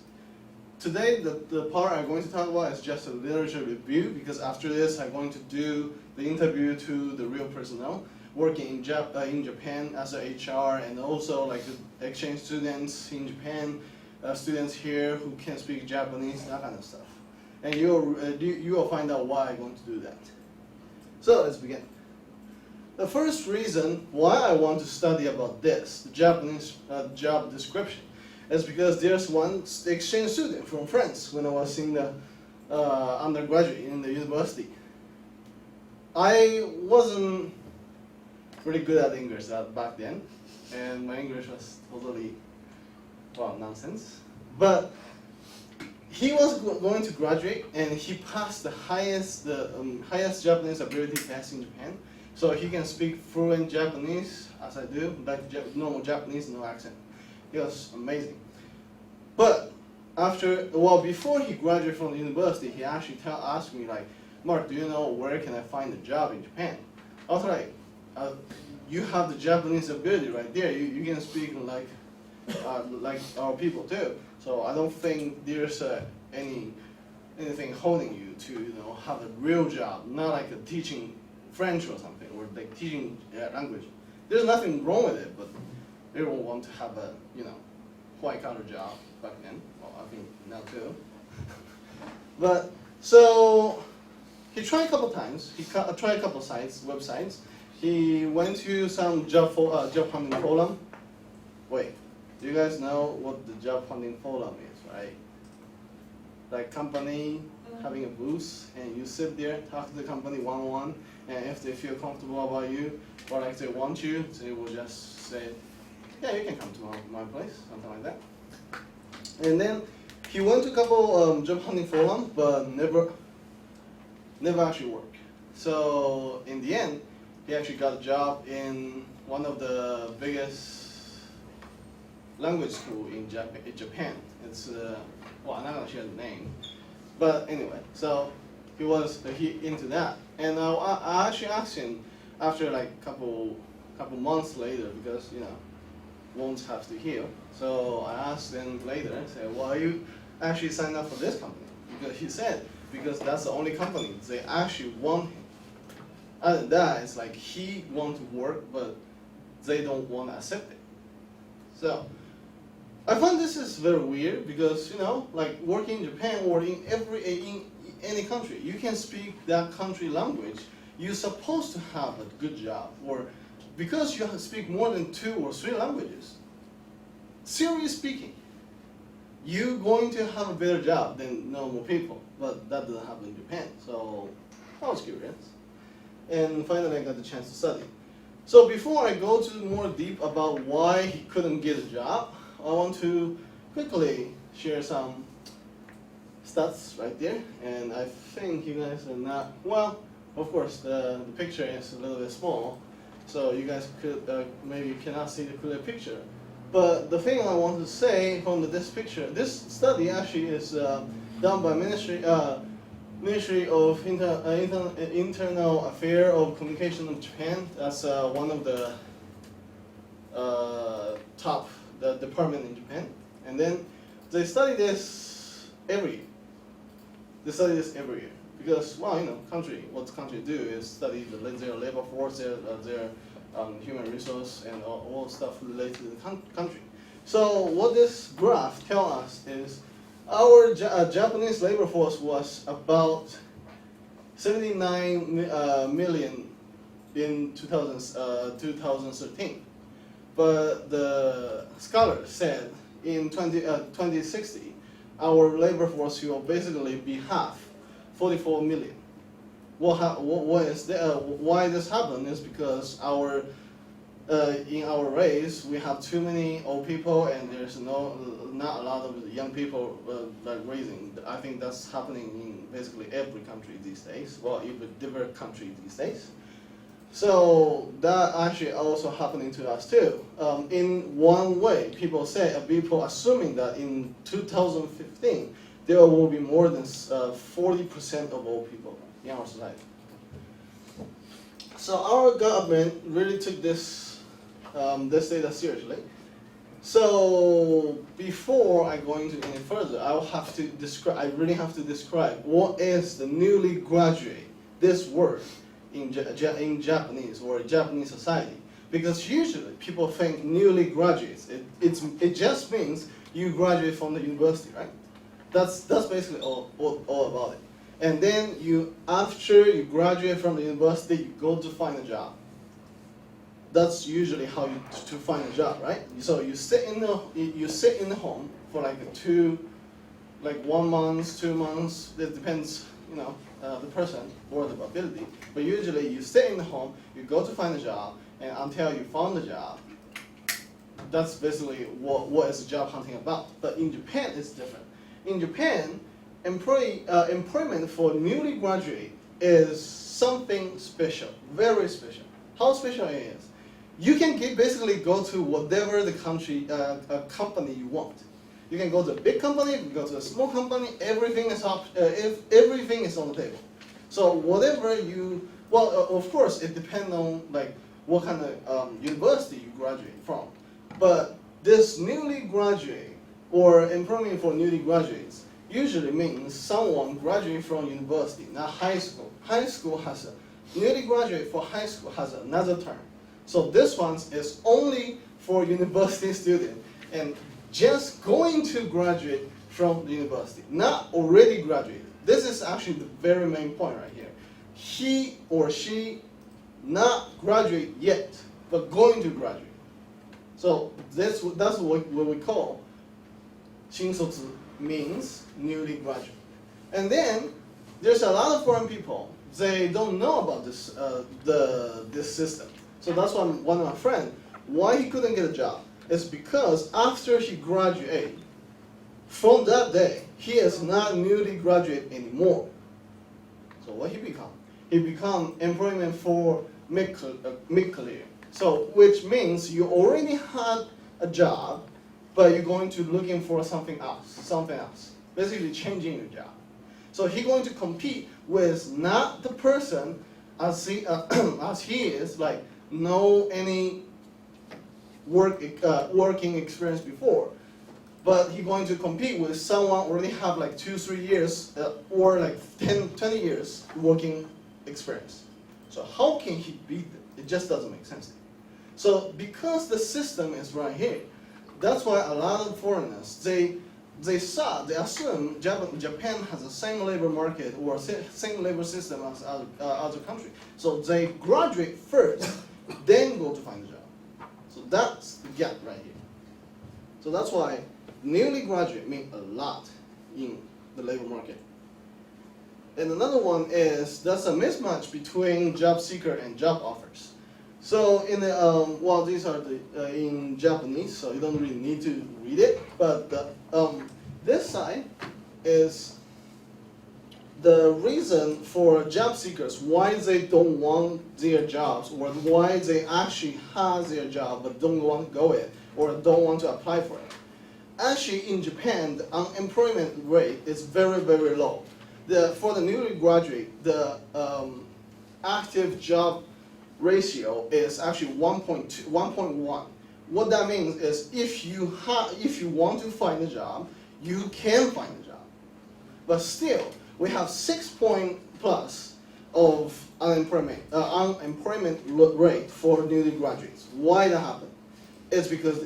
today the part I'm going to talk about is just a literature review, because after this I'm going to do the interview to the real personnel working in Japan as a HR, and also like the exchange students in Japan, students here who can speak Japanese, that kind of stuff. And you will find out why I'm going to do that. So let's begin. The first reason why I want to study about this, the Japanese job description, is because there's one exchange student from France when I was in the undergraduate in the university. I wasn't really good at English back then, and my English was totally, well, nonsense. But he was going to graduate, and he passed the highest Japanese ability test in Japan. So he can speak fluent Japanese, as I do, like normal Japanese, no accent. It was amazing. But before he graduated from the university, he actually asked me like, Mark, do you know where can I find a job in Japan? I was like, you have the Japanese ability right there. You can speak like our people too. So I don't think there's anything holding you to have a real job, not like a teaching French or something, or like teaching language. There's nothing wrong with it, but everyone wants to have a white collar job back then. Well, I think now too. But so he tried a couple times. He tried a couple websites. He went to some job hunting forum. Wait, do you guys know what the job hunting forum is, right? Like company having a booth, and you sit there, talk to the company one-on-one, and if they feel comfortable about you, or like they want you, they will just say, yeah, you can come to my place, something like that. And then he went to a couple job hunting forums, but never actually worked. So in the end, he actually got a job in one of the biggest language school in Japan. It's well, I'm not gonna share the name, but anyway. So he into that. And I actually asked him after like couple months later, because wounds have to heal. So I asked him later, I said, why you actually signed up for this company? Because he said, because that's the only company they actually want him. Other than that, it's like he wants to work, but they don't want to accept it. So I find this is very weird because like working in Japan or in any country, you can speak that country language. You're supposed to have a good job, or because you speak more than 2 or 3 languages. Seriously speaking, you're going to have a better job than normal people, but that doesn't happen in Japan. So I was curious, and finally I got the chance to study. So before I go to more deep about why he couldn't get a job, I want to quickly share some stats right there. And I think you guys are not, well, of course the picture is a little bit small, so you guys could maybe cannot see the clear picture. But the thing I want to say from this picture, this study actually is done by Ministry of Internal Affairs of Communication of Japan. That's one of the top department in Japan. And then they study this every year. They study this every year because, well, what country do is study their labor force, their human resource, and all stuff related to the country. So what this graph tells us is our Japanese labor force was about 79 million in 2013. But the scholars said in 2060, our labor force will basically be half, 44 million. Why this happened is because in our race we have too many old people and there's not a lot of young people raising. I think that's happening in basically every country these days. Well, even different country these days. So that actually also happening to us too. In one way, people assuming that in 2015 there will be more than 40% of old people in our society. So our government really took this data seriously. So before I go into any further, I really have to describe what is the newly graduate, this word in Japanese or Japanese society. Because usually people think newly graduates, it just means you graduate from the university, right? That's basically all about it. And then after you graduate from the university, you go to find a job. That's usually how you to find a job, right? So you sit in the home for like 1 month, 2 months. It depends, the person or the ability. But usually you stay in the home, you go to find a job, and until you found the job, that's basically what is job hunting about. But in Japan, it's different. In Japan, employment for newly graduate is something special, very special. How special it is? You can basically go to whatever the company you want. You can go to a big company, you can go to a small company. Everything is everything is on the table. So whatever of course it depends on what kind of university you graduate from. But this newly graduate or employment for newly graduates usually means someone graduating from university, not high school. High school newly graduate for high school has another term. So this one is only for university student and just going to graduate from the university, not already graduated. This is actually the very main point right here. He or she not graduate yet, but going to graduate. So that's what we call 新卒 means newly graduate. And then there's a lot of foreign people. They don't know about this this system. So that's why one of my friends, why he couldn't get a job, is because after he graduated, from that day, he is not newly graduate anymore. So what he become? He become employment for mid-career. So which means you already had a job, but you're going to looking for something else. Basically changing your job. So he's going to compete with not the person as he is, like no any working experience before, but he's going to compete with someone already have like 2-3 years or like 10-20 years working experience. So how can he beat them? It just doesn't make sense. So because the system is right here, that's why a lot of foreigners they assume Japan has the same labor market or same labor system as other countries. So they graduate first, then go to find a job. So that's the gap right here. So that's why newly graduate mean a lot in the labor market. And another one is there's a mismatch between job seeker and job offers. So in the well, these are the in Japanese, so you don't really need to read it. But this side is the reason for job seekers why they don't want their jobs, or why they actually have their job but don't want to go it or don't want to apply for it. Actually, in Japan, the unemployment rate is very, very low. For the newly graduate, the active job ratio is actually 1.1. What that means is if you want to find a job, you can find a job. But still, we have 6 point plus of unemployment rate for newly graduates. Why that happen? It's because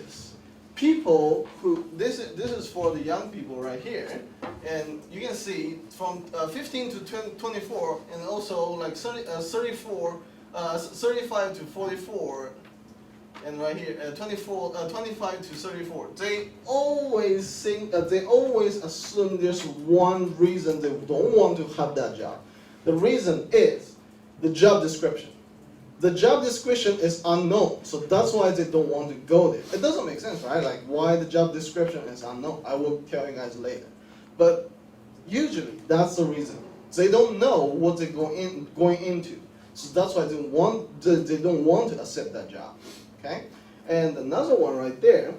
people who this is for the young people right here, and you can see from 15 to 24, and also like 35 to 44, and right here 25 to 34. They always think they always assume there's one reason they don't want to have that job. The reason is the job description. The job description is unknown, so that's why they don't want to go there. It doesn't make sense, right? Like why the job description is unknown. I will tell you guys later. But usually that's the reason. They don't know what they're going into, so that's why they don't want to accept that job. Okay, and another one right there,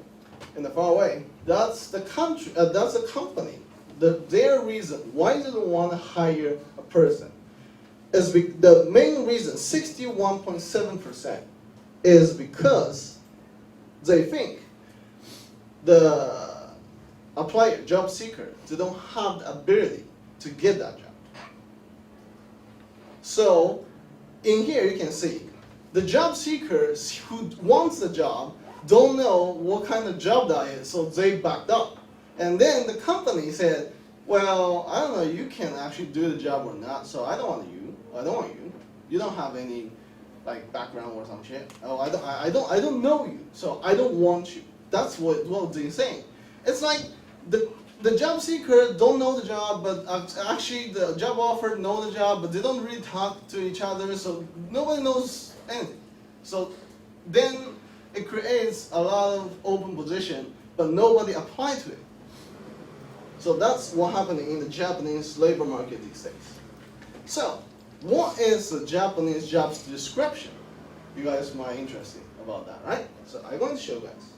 in the far away, that's the country. That's the company. Their reason why they don't want to hire a person is the main reason, 61.7%, is because they think the applier, job seeker, they don't have the ability to get that job. So in here you can see the job seekers who wants the job don't know what kind of job that is, so they backed up. And then the company said, well, I don't know, you can actually do the job or not, so I don't want you. You don't have any like background or some shit. Oh, I don't know you, so I don't want you. That's what they're saying. It's like the job seeker don't know the job, but actually the job offer know the job, but they don't really talk to each other, so nobody knows anything. So then it creates a lot of open position, but nobody applied to it. So that's what's happening in the Japanese labor market these days. So what is the Japanese jobs description? You guys might be interested about that, right? So I'm going to show you guys.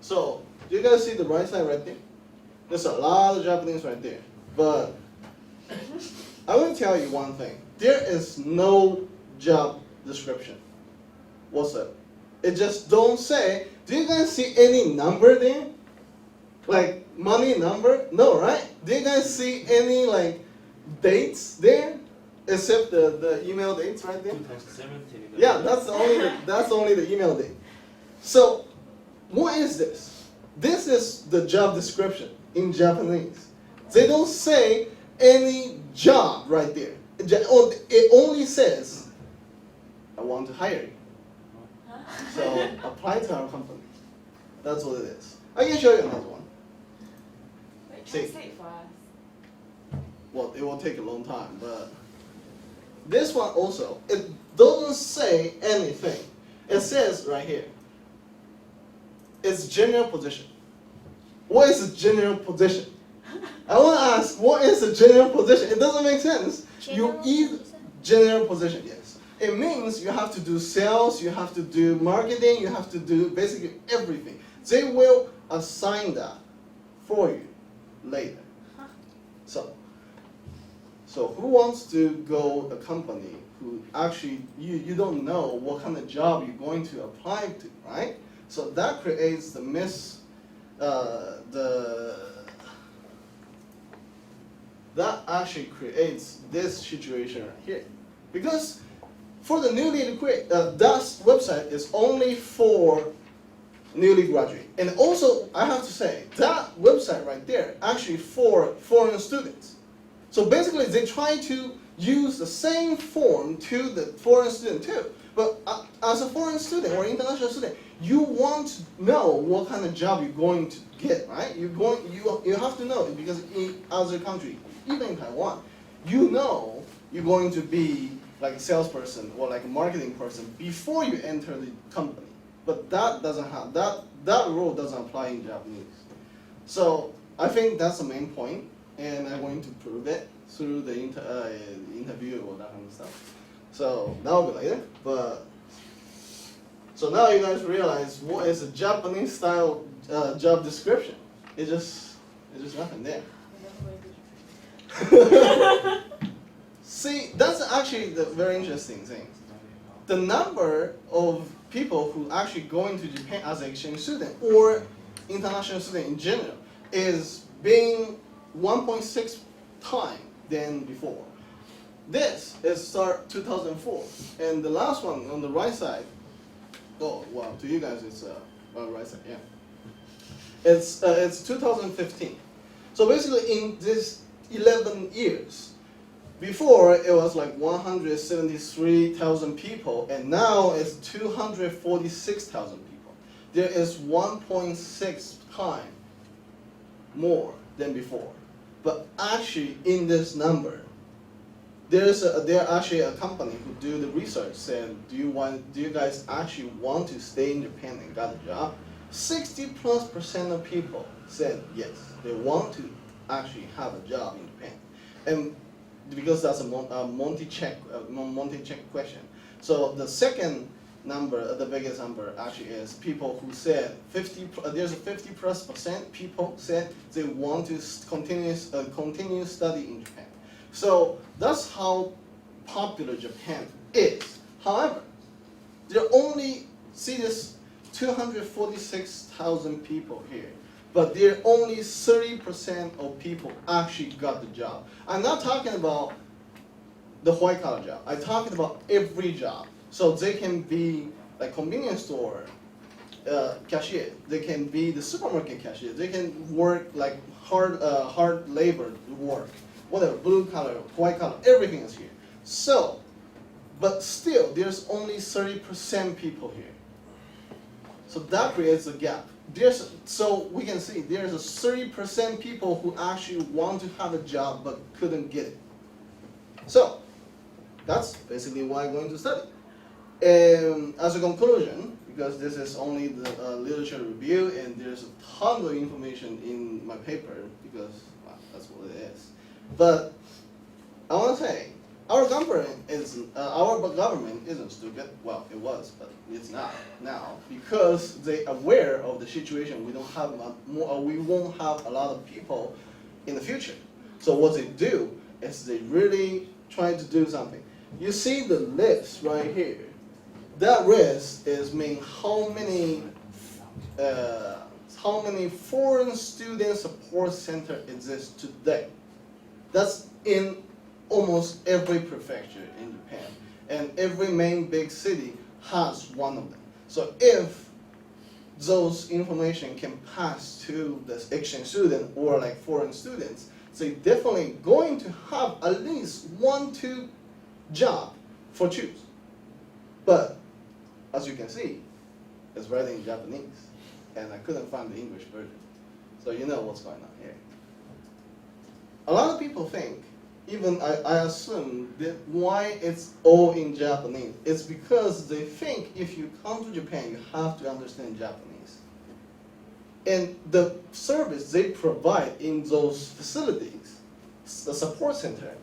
So do you guys see the right side right there? There's a lot of Japanese right there. But I want to tell you one thing. There is no job description whatsoever. It just don't say, do you guys see any number there? Like money number? No, right? Do you guys see any like dates there? Except the email dates right there? 2017. Yeah, that's only the email date. So what is this? This is the job description in Japanese. They don't say any job right there. It only says, I want to hire you. So apply to our company. That's what it is. I can show you another one. Wait, translate for us. Well, it will take a long time, but this one also, it doesn't say anything. It says right here, it's general position. What is a general position? I want to ask, what is a general position? It doesn't make sense. General position, yes. It means you have to do sales, you have to do marketing, you have to do basically everything. They will assign that for you later. So who wants to go a company who actually you don't know what kind of job you're going to apply to, right? So that creates the that actually creates this situation right here, because for the newly educated, that website is only for newly graduate, and also I have to say that website right there actually for foreign students. So basically, they try to use the same form to the foreign student too. But as a foreign student or international student, you want to know what kind of job you're going to get, right? You have to know, because in other country, even in Taiwan, you know you're going to be like a salesperson or like a marketing person before you enter the company. But that doesn't have that rule doesn't apply in Japanese. So I think that's the main point, and I'm going to prove it through the interview or that kind of stuff. So that will be later. But so now you guys realize what is a Japanese style job description. It's just nothing there. See, that's actually the very interesting thing. The number of people who actually go into Japan as an exchange student or international student in general is being 1.6 times than before. This is start 2004, and the last one on the right side. Oh wow, to you guys it's on the right side, yeah. It's 2015. So basically, in this 11 years, before it was like 173,000 people, and now it's 246,000 people. There is 1.6 times more than before. But actually, in this number, there actually a company who do the research said, do you guys actually want to stay in Japan and got a job? 60+% of people said yes, they want to actually have a job in Japan, and because that's a Monty-check question. So the second number, the biggest number actually is people who said there's a 50+% people said they want to continue study in Japan. So that's how popular Japan is. However, there are only, see this 246,000 people here, but there are only 30% of people actually got the job. I'm not talking about the white collar job. I'm talking about every job. So they can be like convenience store cashier. They can be the supermarket cashier. They can work like hard labor work, whatever, blue collar, white collar, everything is here. So, but still, there's only 30% people here. So that creates a gap. So we can see there's a 30% people who actually want to have a job but couldn't get it. So that's basically why I'm going to study. As a conclusion, because this is only the literature review and there's a ton of information in my paper, because well, that's what it is. But I want to say, our government isn't stupid. Well, it was, but it's not now, because they're aware of the situation. We don't have we won't have a lot of people in the future. So what they do is they really try to do something. You see the list right here. That list is mean how many foreign student support center exists today. That's in almost every prefecture in Japan, and every main big city has one of them. So if those information can pass to the exchange student or like foreign students, so definitely going to have at least 1-2 job for choose. But as you can see, it's written in Japanese, and I couldn't find the English version. So you know what's going on here. A lot of people think, even I assume that why it's all in Japanese. It's because they think if you come to Japan, you have to understand Japanese. And the service they provide in those facilities, the support center,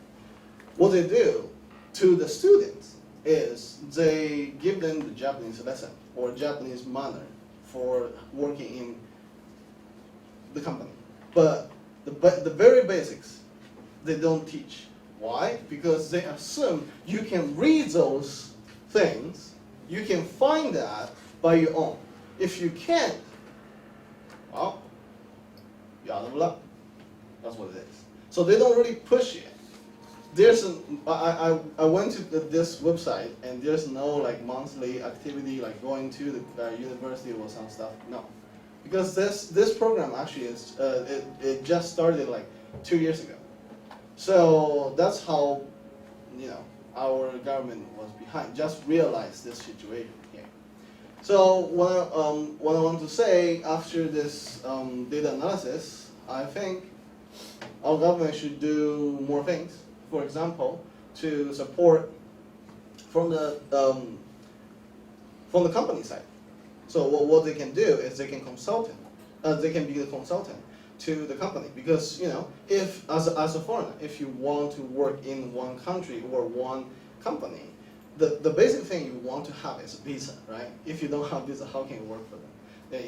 what they do to the students is they give them the Japanese lesson or Japanese manner for working in the company. But the very basics, they don't teach. Why? Because they assume you can read those things, you can find that by your own. If you can't, well, you're out of luck. That's what it is. So they don't really push it. I went to this website and there's no like monthly activity like going to the university or some stuff. No, because this program actually is it just started like 2 years ago. So that's how our government was behind. Just realize this situation here. So what I want to say after this data analysis, I think our government should do more things. For example, to support from the company side. So what they can do is they can they can be the consultant to the company, because if as a foreigner, if you want to work in one country or one company, the basic thing you want to have is a visa, right? If you don't have visa, how can you work for them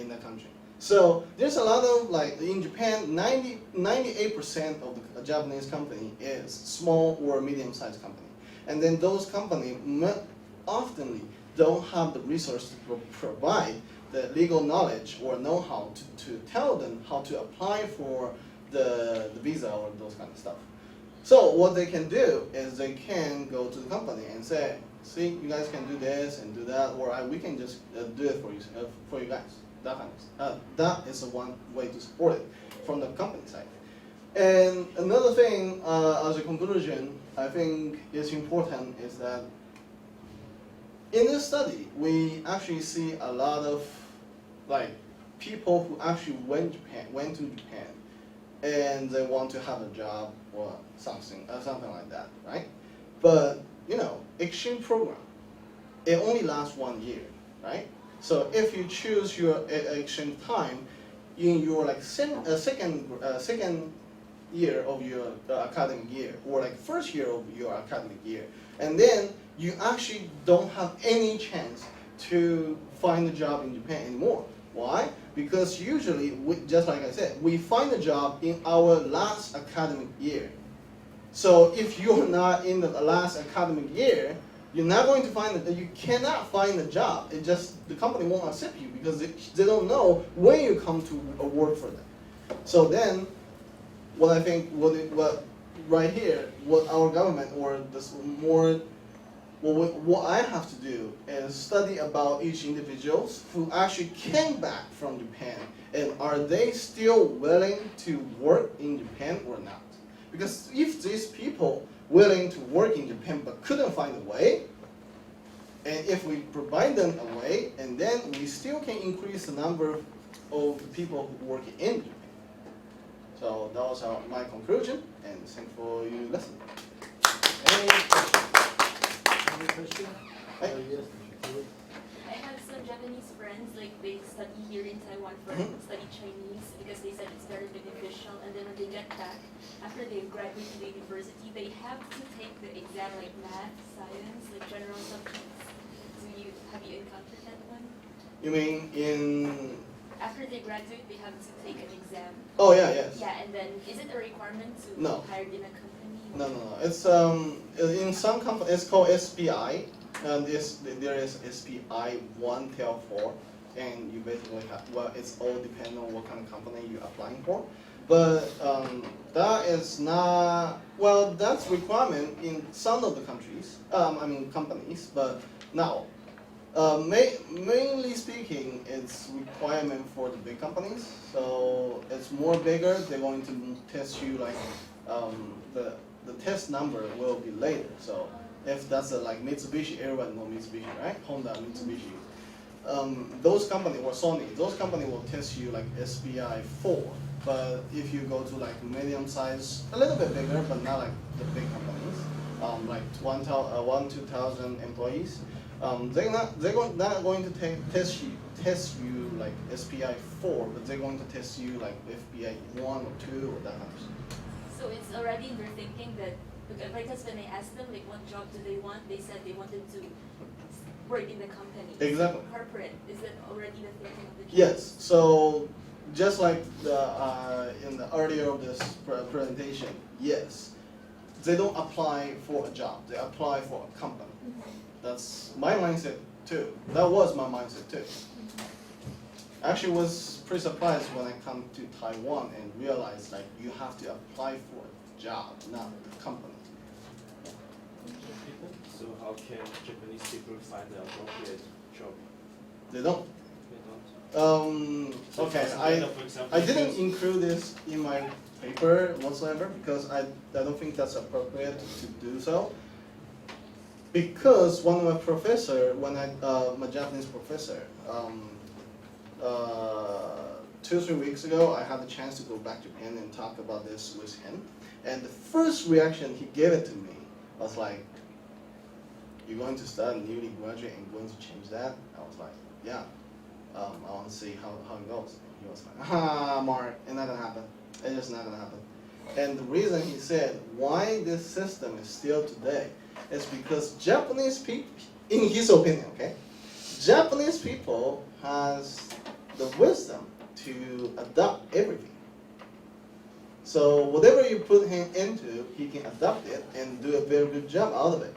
in that country? So there's a lot of, like in Japan, 98% of the Japanese company is small or medium-sized company. And then those companies often don't have the resource to provide the legal knowledge or know-how to tell them how to apply for the visa or those kind of stuff. So what they can do is they can go to the company and say, see, you guys can do this and do that, or we can just do it for you guys. That is one way to support it from the company side. And another thing, as a conclusion, I think is important is that in this study, we actually see a lot of like people who actually went to Japan, and they want to have a job or something like that, right? But exchange program, it only lasts 1 year, right? So if you choose your exchange time in your like second year of your academic year, or like first year of your academic year, and then you actually don't have any chance to find a job in Japan anymore. Why? Because usually, just like I said, we find a job in our last academic year. So if you're not in the last academic year, you're not going to find it. You cannot find a job. It just, the company won't accept you because they don't know when you come to work for them. So then, what I think, what right here, what our government or this more, what I have to do is study about each individuals who actually came back from Japan, and are they still willing to work in Japan or not? Because if these people willing to work in Japan but couldn't find a way, and if we provide them a way, and then we still can increase the number of people who work in Japan. So that was my conclusion, and thanks for you listening. Any question? Yes. I have some Japanese friends, like they study here in Taiwan for study Chinese because they said it's very beneficial, and then when they get back, after they graduate to the university, they have to take the exam like math, science, like general subjects. Have you encountered that one? You mean in? After they graduate, they have to take an exam. Oh yeah, yes. Yeah, and then is it a requirement to be hired in a company? No. It's in some companies it's called SPI, and there is SPI 1 till 4, and you basically have, well, it's all depending on what kind of company you're applying for. But that is not, well, that's requirement in some of the countries, companies, but now, mainly speaking, it's requirement for the big companies. So it's more bigger, they're going to test you like, the test number will be later. So if that's like Mitsubishi, everyone knows Mitsubishi, right? Honda, Mitsubishi. Those companies, or Sony, those companies will test you like SPI 4. But if you go to like medium size, a little bit bigger, but not like the big companies, like 2,000 employees, they're not going to test you like SPI 4, but they're going to test you like SPI 1 or 2 or that kind of stuff. So it's already in their thinking that, because when I asked them like what job do they want, they said they wanted to work in the company. Exactly. Corporate, is that already the thinking of the job? Yes. So just like in the earlier of this presentation, yes, they don't apply for a job, they apply for a company. That's my mindset too. That was my mindset too. Actually was pretty surprised when I come to Taiwan and realized like you have to apply for a job, not the company. So how can Japanese people find the appropriate job? They don't. They don't. So Okay, for example, I didn't include this in my paper whatsoever because I don't think that's appropriate to do so. Because one of my professor, my Japanese professor, 2-3 weeks ago, I had the chance to go back to Japan and talk about this with him. And the first reaction he gave it to me was like, "You're going to start newly graduate and going to change that?" I was like, "Yeah, I want to see how it goes." And he was like, Mark, it's not gonna happen. It's just not gonna happen. And the reason he said why this system is still today is because Japanese people, in his opinion, okay, Japanese people has the wisdom to adapt everything. So whatever you put him into, he can adapt it and do a very good job out of it.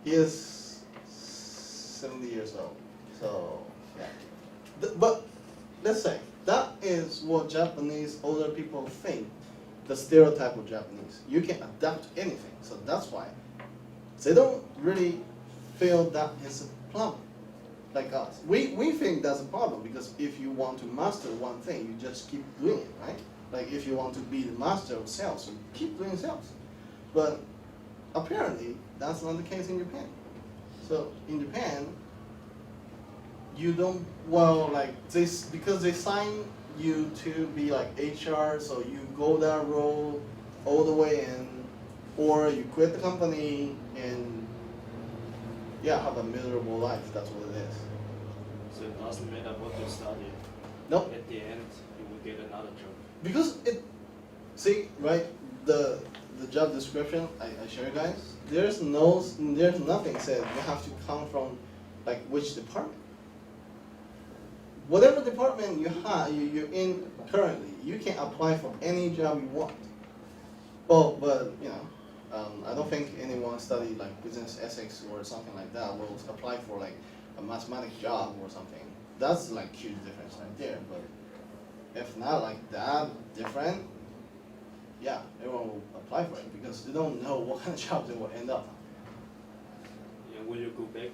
He is 70 years old, so yeah. But let's say that is what Japanese older people think, the stereotype of Japanese. You can adapt to anything, so that's why they don't really feel that is a problem like us. We think that's a problem because if you want to master one thing, you just keep doing it, right? Like if you want to be the master of sales, you keep doing sales. But apparently, that's not the case in Japan. So in Japan, you don't, well, like this, because they sign you to be like HR, so you go that role all the way in, or you quit the company and yeah, have a miserable life. That's what it is. So it doesn't matter what you study. Nope. At the end, you will get another job. Because it, see, right, the job description I show you guys, there's nothing said you have to come from like which department. Whatever department you're in currently, you can apply for any job you want. Well, but you know, I don't think anyone study like business ethics or something like that will apply for like a mathematics job or something. That's like huge difference right there. But if not like that different, yeah, everyone will apply for it because they don't know what kind of job they will end up. Yeah, will you go back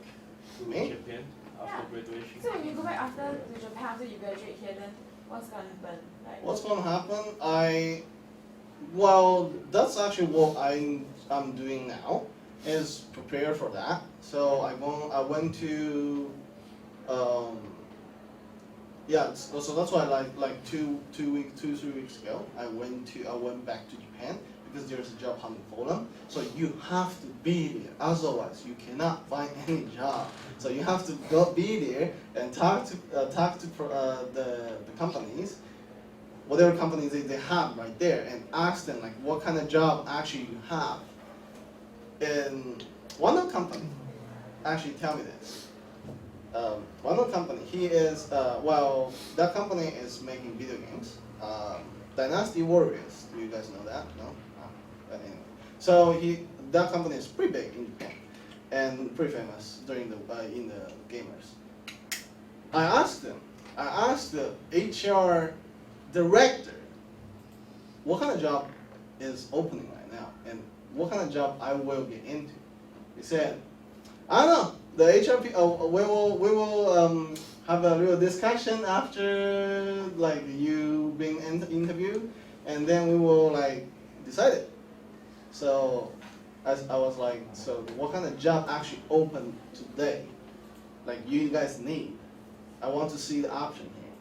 to Me? Japan after graduation? So when you go back after to Japan after you graduate here, then what's gonna happen? Like, What's gonna happen? Well, that's actually what I'm doing now, is prepare for that. So I went to, yeah. So that's why like 3 weeks ago, I went back to Japan because there's a job hunting forum. So you have to be there, otherwise you cannot find any job. So you have to be there and talk to the companies. Whatever companies they have right there, and ask them like what kind of job actually you have. And one of the company actually tell me this. One of the company, he is well, that company is making video games. Dynasty Warriors. Do you guys know that? No. But anyway, so that company is pretty big in Japan and pretty famous during the in the gamers. I asked the HR director, what kind of job is opening right now, and what kind of job I will get into. He said, I don't know. The HR people, we will have a real discussion after like you being interviewed, and then we will like decide it. So I was like, so what kind of job actually open today? Like you guys need. I want to see the option here.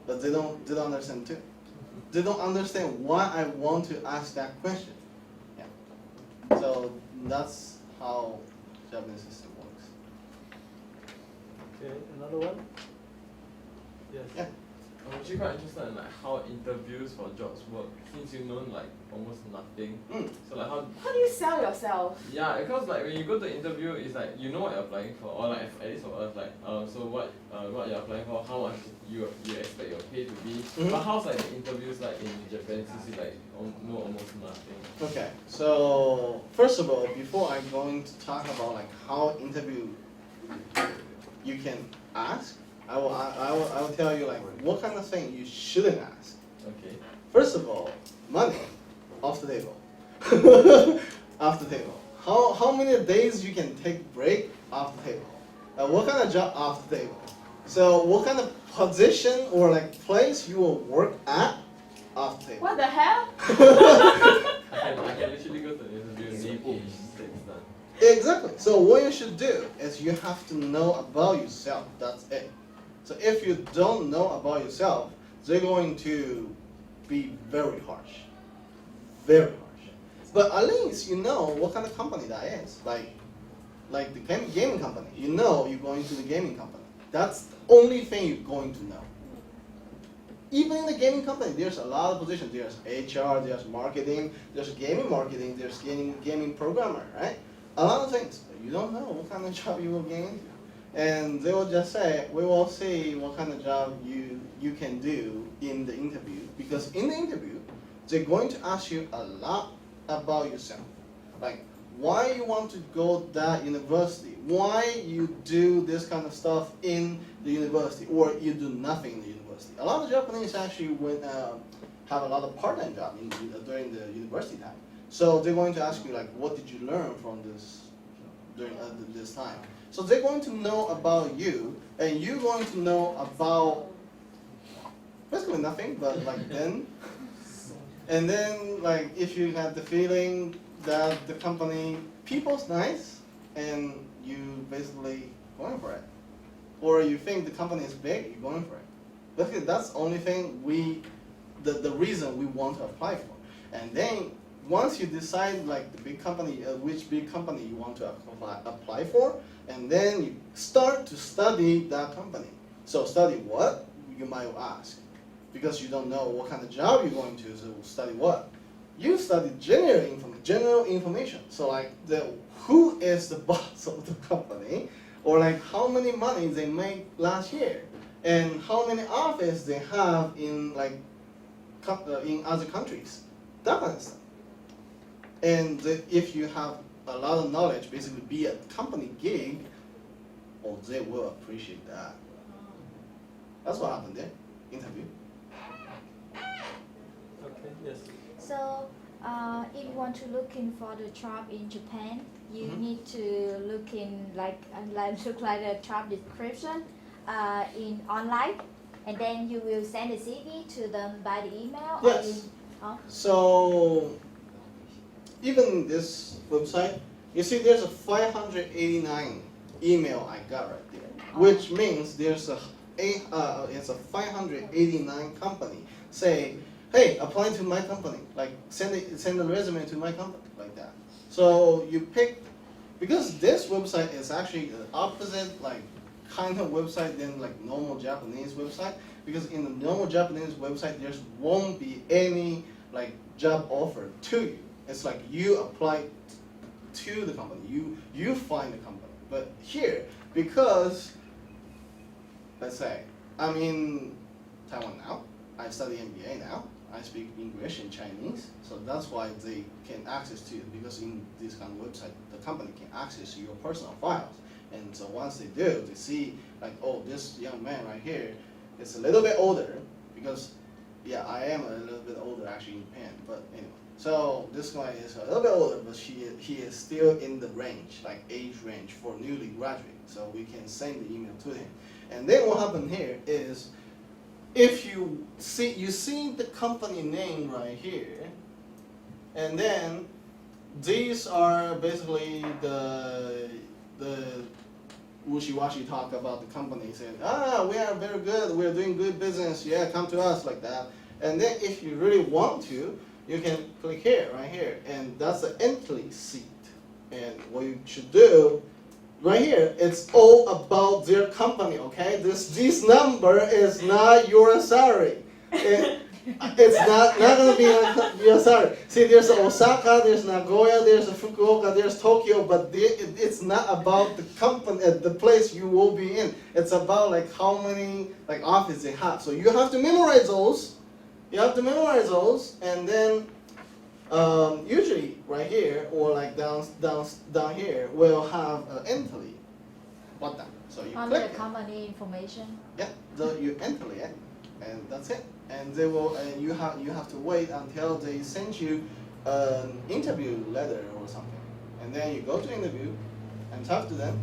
But they don't understand too. They don't understand why I want to ask that question. Yeah. So that's how Japanese system works. Okay, another one? Yes. Yeah. I'm actually quite interested in like how interviews for jobs work since you know like almost nothing. So like How do you sell yourself? yeah, because like when you go to interview, it's like you know what you're applying for, or like at least for us, like so what you're applying for, how much you expect your pay to be. But how's like the interviews like in Japan since you like know almost nothing? Okay, so first of all, before I'm going to talk about like how interview you can ask, I will tell you like what kind of thing you shouldn't ask. Okay. First of all, money off the table. Off the table. How many days you can take break off the table? What kind of job off the table? So what kind of position or like place you will work at off the table? What the hell? I can literally go to the interview and name each things done. Exactly. So what you should do is you have to know about yourself. That's it. So if you don't know about yourself, they're going to be very harsh. Very harsh. But at least you know what kind of company that is. Like the gaming company. You know you're going to the gaming company. That's the only thing you're going to know. Even in the gaming company, there's a lot of positions. There's HR, there's marketing, there's gaming marketing, there's gaming programmer, right? A lot of things. But you don't know what kind of job you will get into. And they will just say, we will see what kind of job you can do in the interview. Because in the interview, they're going to ask you a lot about yourself. Like, why you want to go that university? Why you do this kind of stuff in the university? Or you do nothing in the university? A lot of Japanese actually have a lot of part-time job during the university time. So they're going to ask you, like, what did you learn from this during this time? So they're going to know about you, and you're going to know about basically nothing, but like then. And then, like, if you have the feeling that the company, people's nice, and you basically going for it. Or you think the company is big, you're going for it. Basically, that's the only thing the reason we want to apply for. And then, once you decide like the big company, which big company you want to apply for, and then you start to study that company. So study what? You might ask. Because you don't know what kind of job you're going to, so study what? You study general information. So like who is the boss of the company, or like how many money they made last year, and how many offices they have in like in other countries, that kind of stuff. And if you have a lot of knowledge, basically be a company gig, oh, they will appreciate that. That's what happened there, interview. Okay, yes. So, if you want to look in for the job in Japan, you need to look in look like the job description in online, and then you will send a CV to them by the email. Yes. So even this website, you see, there's a 589 email I got right there, which means there's it's a 589 company say, hey, apply to my company, like send a resume to my company, like that. So you pick, because this website is actually the opposite like kind of website than like normal Japanese website, because in the normal Japanese website there won't be any like job offer to you. It's like you apply to the company, you find the company. But here, because let's say I'm in Taiwan now, I study MBA now, I speak English and Chinese, so that's why they can access to you, because in this kind of website, the company can access your personal files. And so once they do, they see like, oh, this young man right here is a little bit older, because yeah, I am a little bit older actually in Japan, but anyway. So this guy is a little bit older, but he is still in the range, like age range for newly graduate. So we can send the email to him. And then what happened here is, if you see the company name right here, and then these are basically the wishy-washy talk about the company saying, we are very good, we're doing good business, yeah, come to us, like that. And then if you really want to, you can click here, right here, and that's the entry seat. And what you should do, right here, it's all about their company, okay? This number is not your salary. It's not gonna be like your salary. See, there's Osaka, there's Nagoya, there's Fukuoka, there's Tokyo, but it's not about the company, the place you will be in. It's about like how many like offices they have. So you have to memorize those. You have to memorize those, and then usually right here or like down here we'll have Italy button. So you Under click the it. company information. Yeah, so you enter it, and that's it. And they will, and you have to wait until they send you an interview letter or something, and then you go to interview, and talk to them,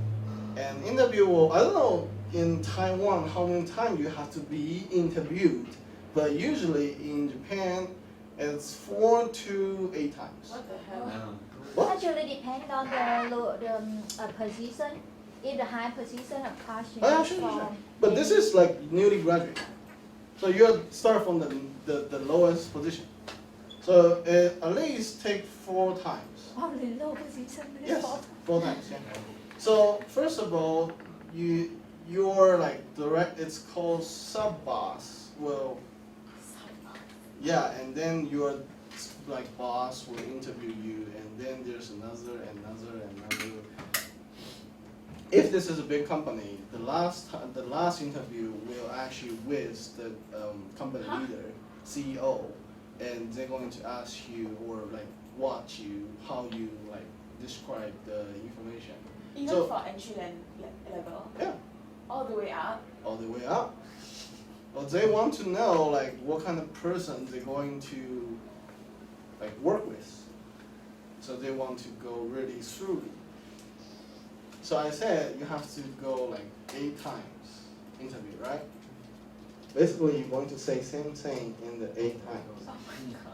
and interview will, I don't know in Taiwan how many times you have to be interviewed, but usually in Japan it's 4 to 8 times. What the hell? What? Actually, depend on the position. If the high position, of course, you Oh, yeah, need sure. from But this is like newly graduate. So you start from the lowest position. So it at least take 4 times. only low position. Yes, 4 times. Yeah. So first of all, you're like direct. It's called sub boss. Well, yeah, and then your like boss will interview you, and then there's another. If this is a big company, the last interview will actually with the company leader, CEO, and they're going to ask you or like watch you how you like describe the information. Even So- for entry level, Yeah, all the way up. all the way up. But they want to know like what kind of person they're going to like work with. So they want to go really through. So I said you have to go like 8 times interview, right? Basically, you're going to say same thing in the 8 times.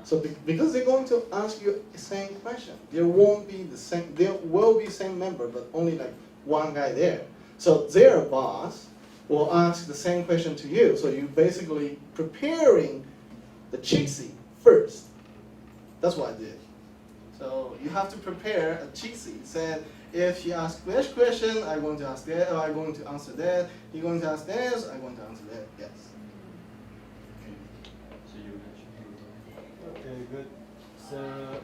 So because they're going to ask you the same question, there won't be the same. There will be same member, but only like one guy there. So their boss will ask the same question to you. So you basically preparing the cheat sheet first. That's what I did. So you have to prepare a cheat sheet. Said if he asks this question, I'm going to ask that. Or I'm going to answer that. You're going to ask this. I'm going to answer that. Yes. Okay, good. So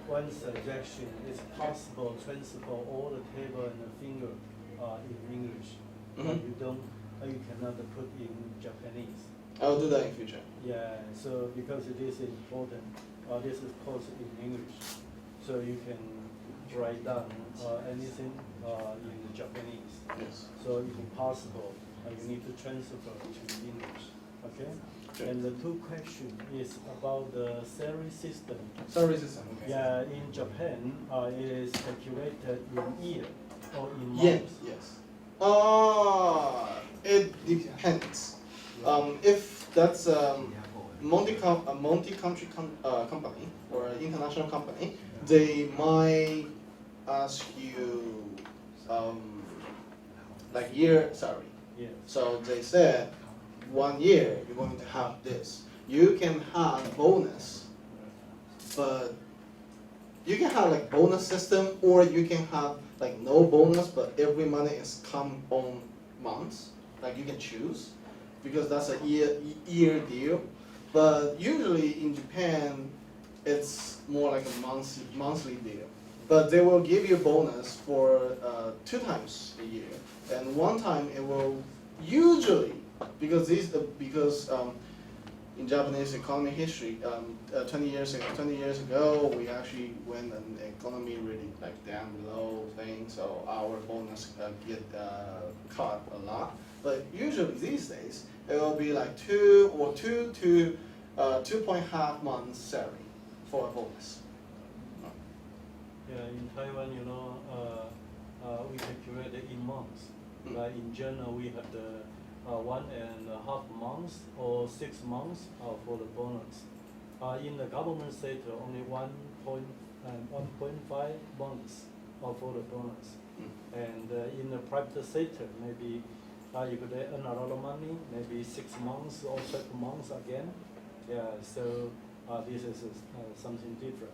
one suggestion is possible transfer all the table and the finger in English. But you don't, you cannot put in Japanese. I'll do that in future. Yeah, so because it is important, this is posted in English, so you can write down anything in Japanese. Yes. So if possible, you need to transfer to English, okay? Okay. And the 2 question is about the salary system. Salary system. Okay. Yeah, in Japan, it is calculated in year or in months. Yes. Yes. It depends. If that's a multi-country company or an international company, they might ask you like year salary. Yes. So they said 1 year you're going to have this. You can have bonus, but you can have like bonus system, or you can have like no bonus, but every money is come on months. Like you can choose, because that's a year deal. But usually in Japan, it's more like a monthly deal. But they will give you bonus for 2 times a year, and 1 time it will usually, because in Japanese economy history, 20 years ago, we actually went an economy really like down below thing, so our bonus get cut a lot. But usually these days, it will be like 2 to 2.5 months salary for a bonus. Yeah, in Taiwan, you know, we calculate it in months. Like in general, we have the 1.5 months or 6 months for the bonus. In the government sector, only 1.5 months for the bonus. And in the private sector, maybe you could earn a lot of money, maybe 6 months or 7 months again. Yeah, so this is something different.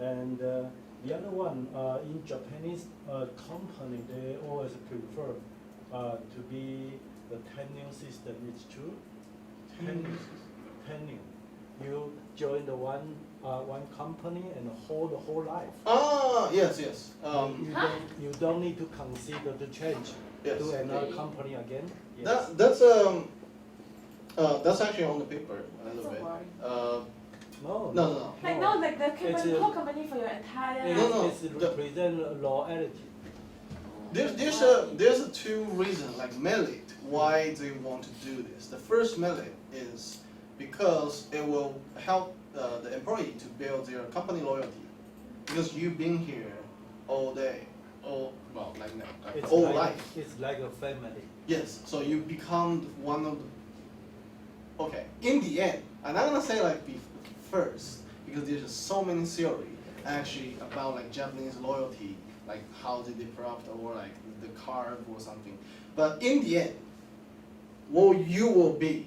And The other one, in Japanese company, they always prefer to be the tenure system. It's true. Tenure. You join the one company and hold the whole life. Ah, yes. You don't need to consider the change Yes. to another company again. Yes. That's actually on the paper a little bit. No. Like no, like the It's a- whole company for your entire. No. It's represent loyalty. There's two reasons, like merit, why they want to do this. The first merit is because it will help the employee to build their company loyalty. Because you've been here all day, It's all like, life. It's like a family. Yes, so you become one of the. Okay, in the end, I'm not gonna say like first because there's just so many theory actually about like Japanese loyalty, like how they developed or like the carve or something. But in the end, what you will be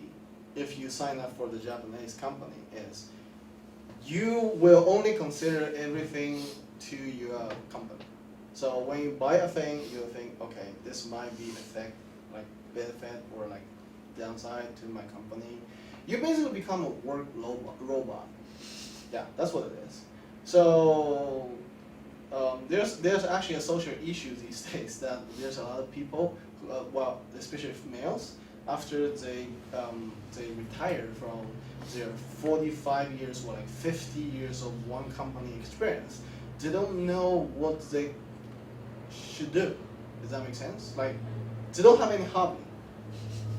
if you sign up for the Japanese company is you will only consider everything to your company. So when you buy a thing, you think, okay, this might be benefit or like downside to my company. You basically become a work robot. Yeah, that's what it is. So there's actually a social issue these days that there's a lot of people, especially males, after they retire from their 45 years or like 50 years of one company experience, they don't know what they should do. Does that make sense? Like, they don't have any hobby.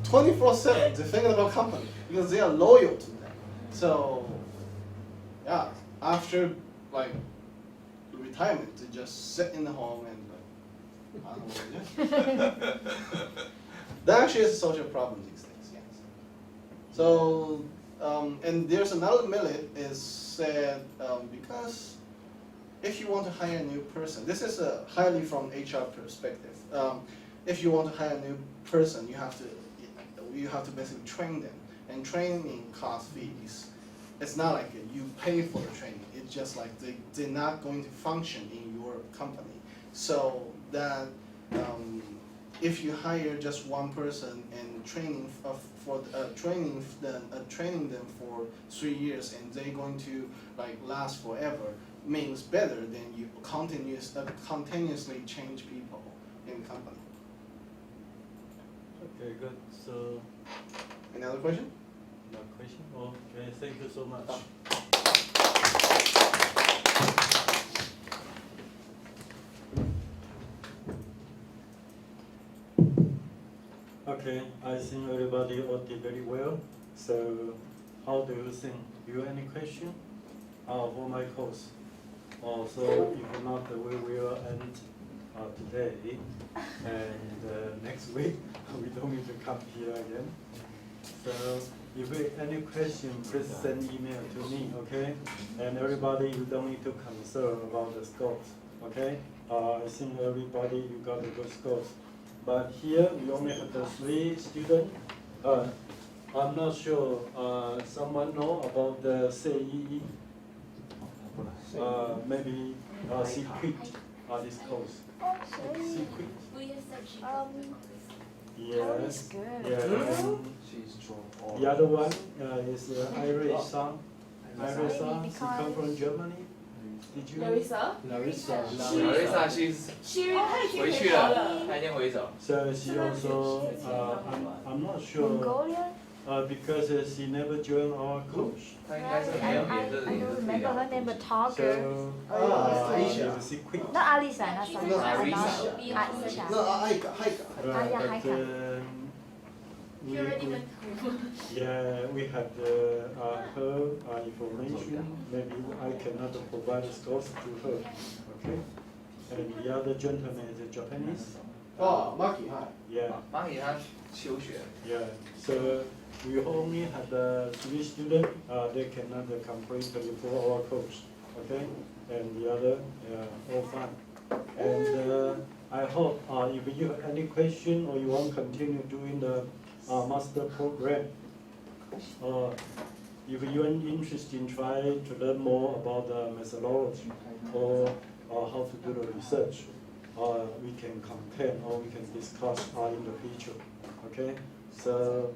24/7, they're thinking about company because they are loyal to them. So, yeah, after like retirement, they just sit in the home and like, I don't know what to do. That actually is a social problem these days. Yes. So, and there's another merit is said because if you want to hire a new person, this is highly from HR perspective. If you want to hire a new person, you have to basically train them, and training costs fees. It's not like you pay for the training. It's just like they're not going to function in your company. So that if you hire just one person and training them for 3 years and they're going to like last forever, means better than you continuously change people in the company. Okay, good. So, Any other question? no question? Okay, thank you so much. Okay, I think everybody all did very well. So, how do you think? Do you have any question for my course? So, if not, we will end today, and next week we don't need to come here again. So, if you have any question, please send email to me, okay? And everybody, you don't need to concern about the scores, okay? I think everybody, you got a good scores. But here, we only have the 3 students. I'm not sure, someone know about the CEE? Maybe she quit this course. She quit. Yes. Yeah. And the other one is Iris. Iris, she come from Germany. Did you? Larissa? Larissa, she's She 回去了，她已经回走。 So she also, I'm not sure, Mongolia? because she never joined our coach. 她应该是没有连着 I 连 don't 着 remember her name, but talker. Aisha. She quit. Not Alisa, not sorry. No, Aisha. No, Aisha. Haika. Yeah, But She already went home. yeah, we have her information. Maybe I cannot provide the scores to her. Okay. And the other gentleman is Japanese. Oh, Maki, hi. Yeah. 马给她休学。 Yeah. So we only have 3 students. They cannot complete for our course. Okay. And the other, all fine. And I hope if you have any question or you want to continue doing the master program, if you are interested in trying to learn more about the methodology, or how to do the research. We can contain or we can discuss in the future. Okay, so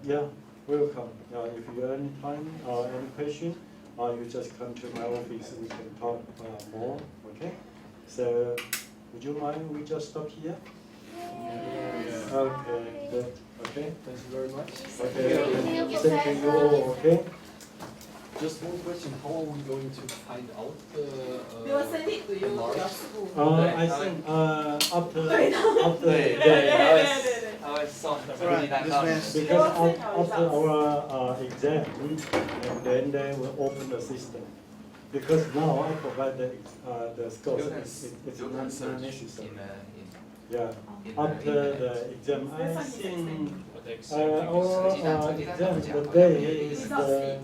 yeah, welcome. If you have any time or any question, you just come to my office. We can talk more. Okay, so would you mind we just stop here? Okay, good. Okay, thank you very much. Okay, thank you all. Okay. Just one question, how are we going to find out We will send it to you to your school. I think after 对 the I was so Right, this man. because after our exam, and then they will open the system. Because now I provide the scores, it's not necessary. Yeah, after the exam, I think our exam, the day is the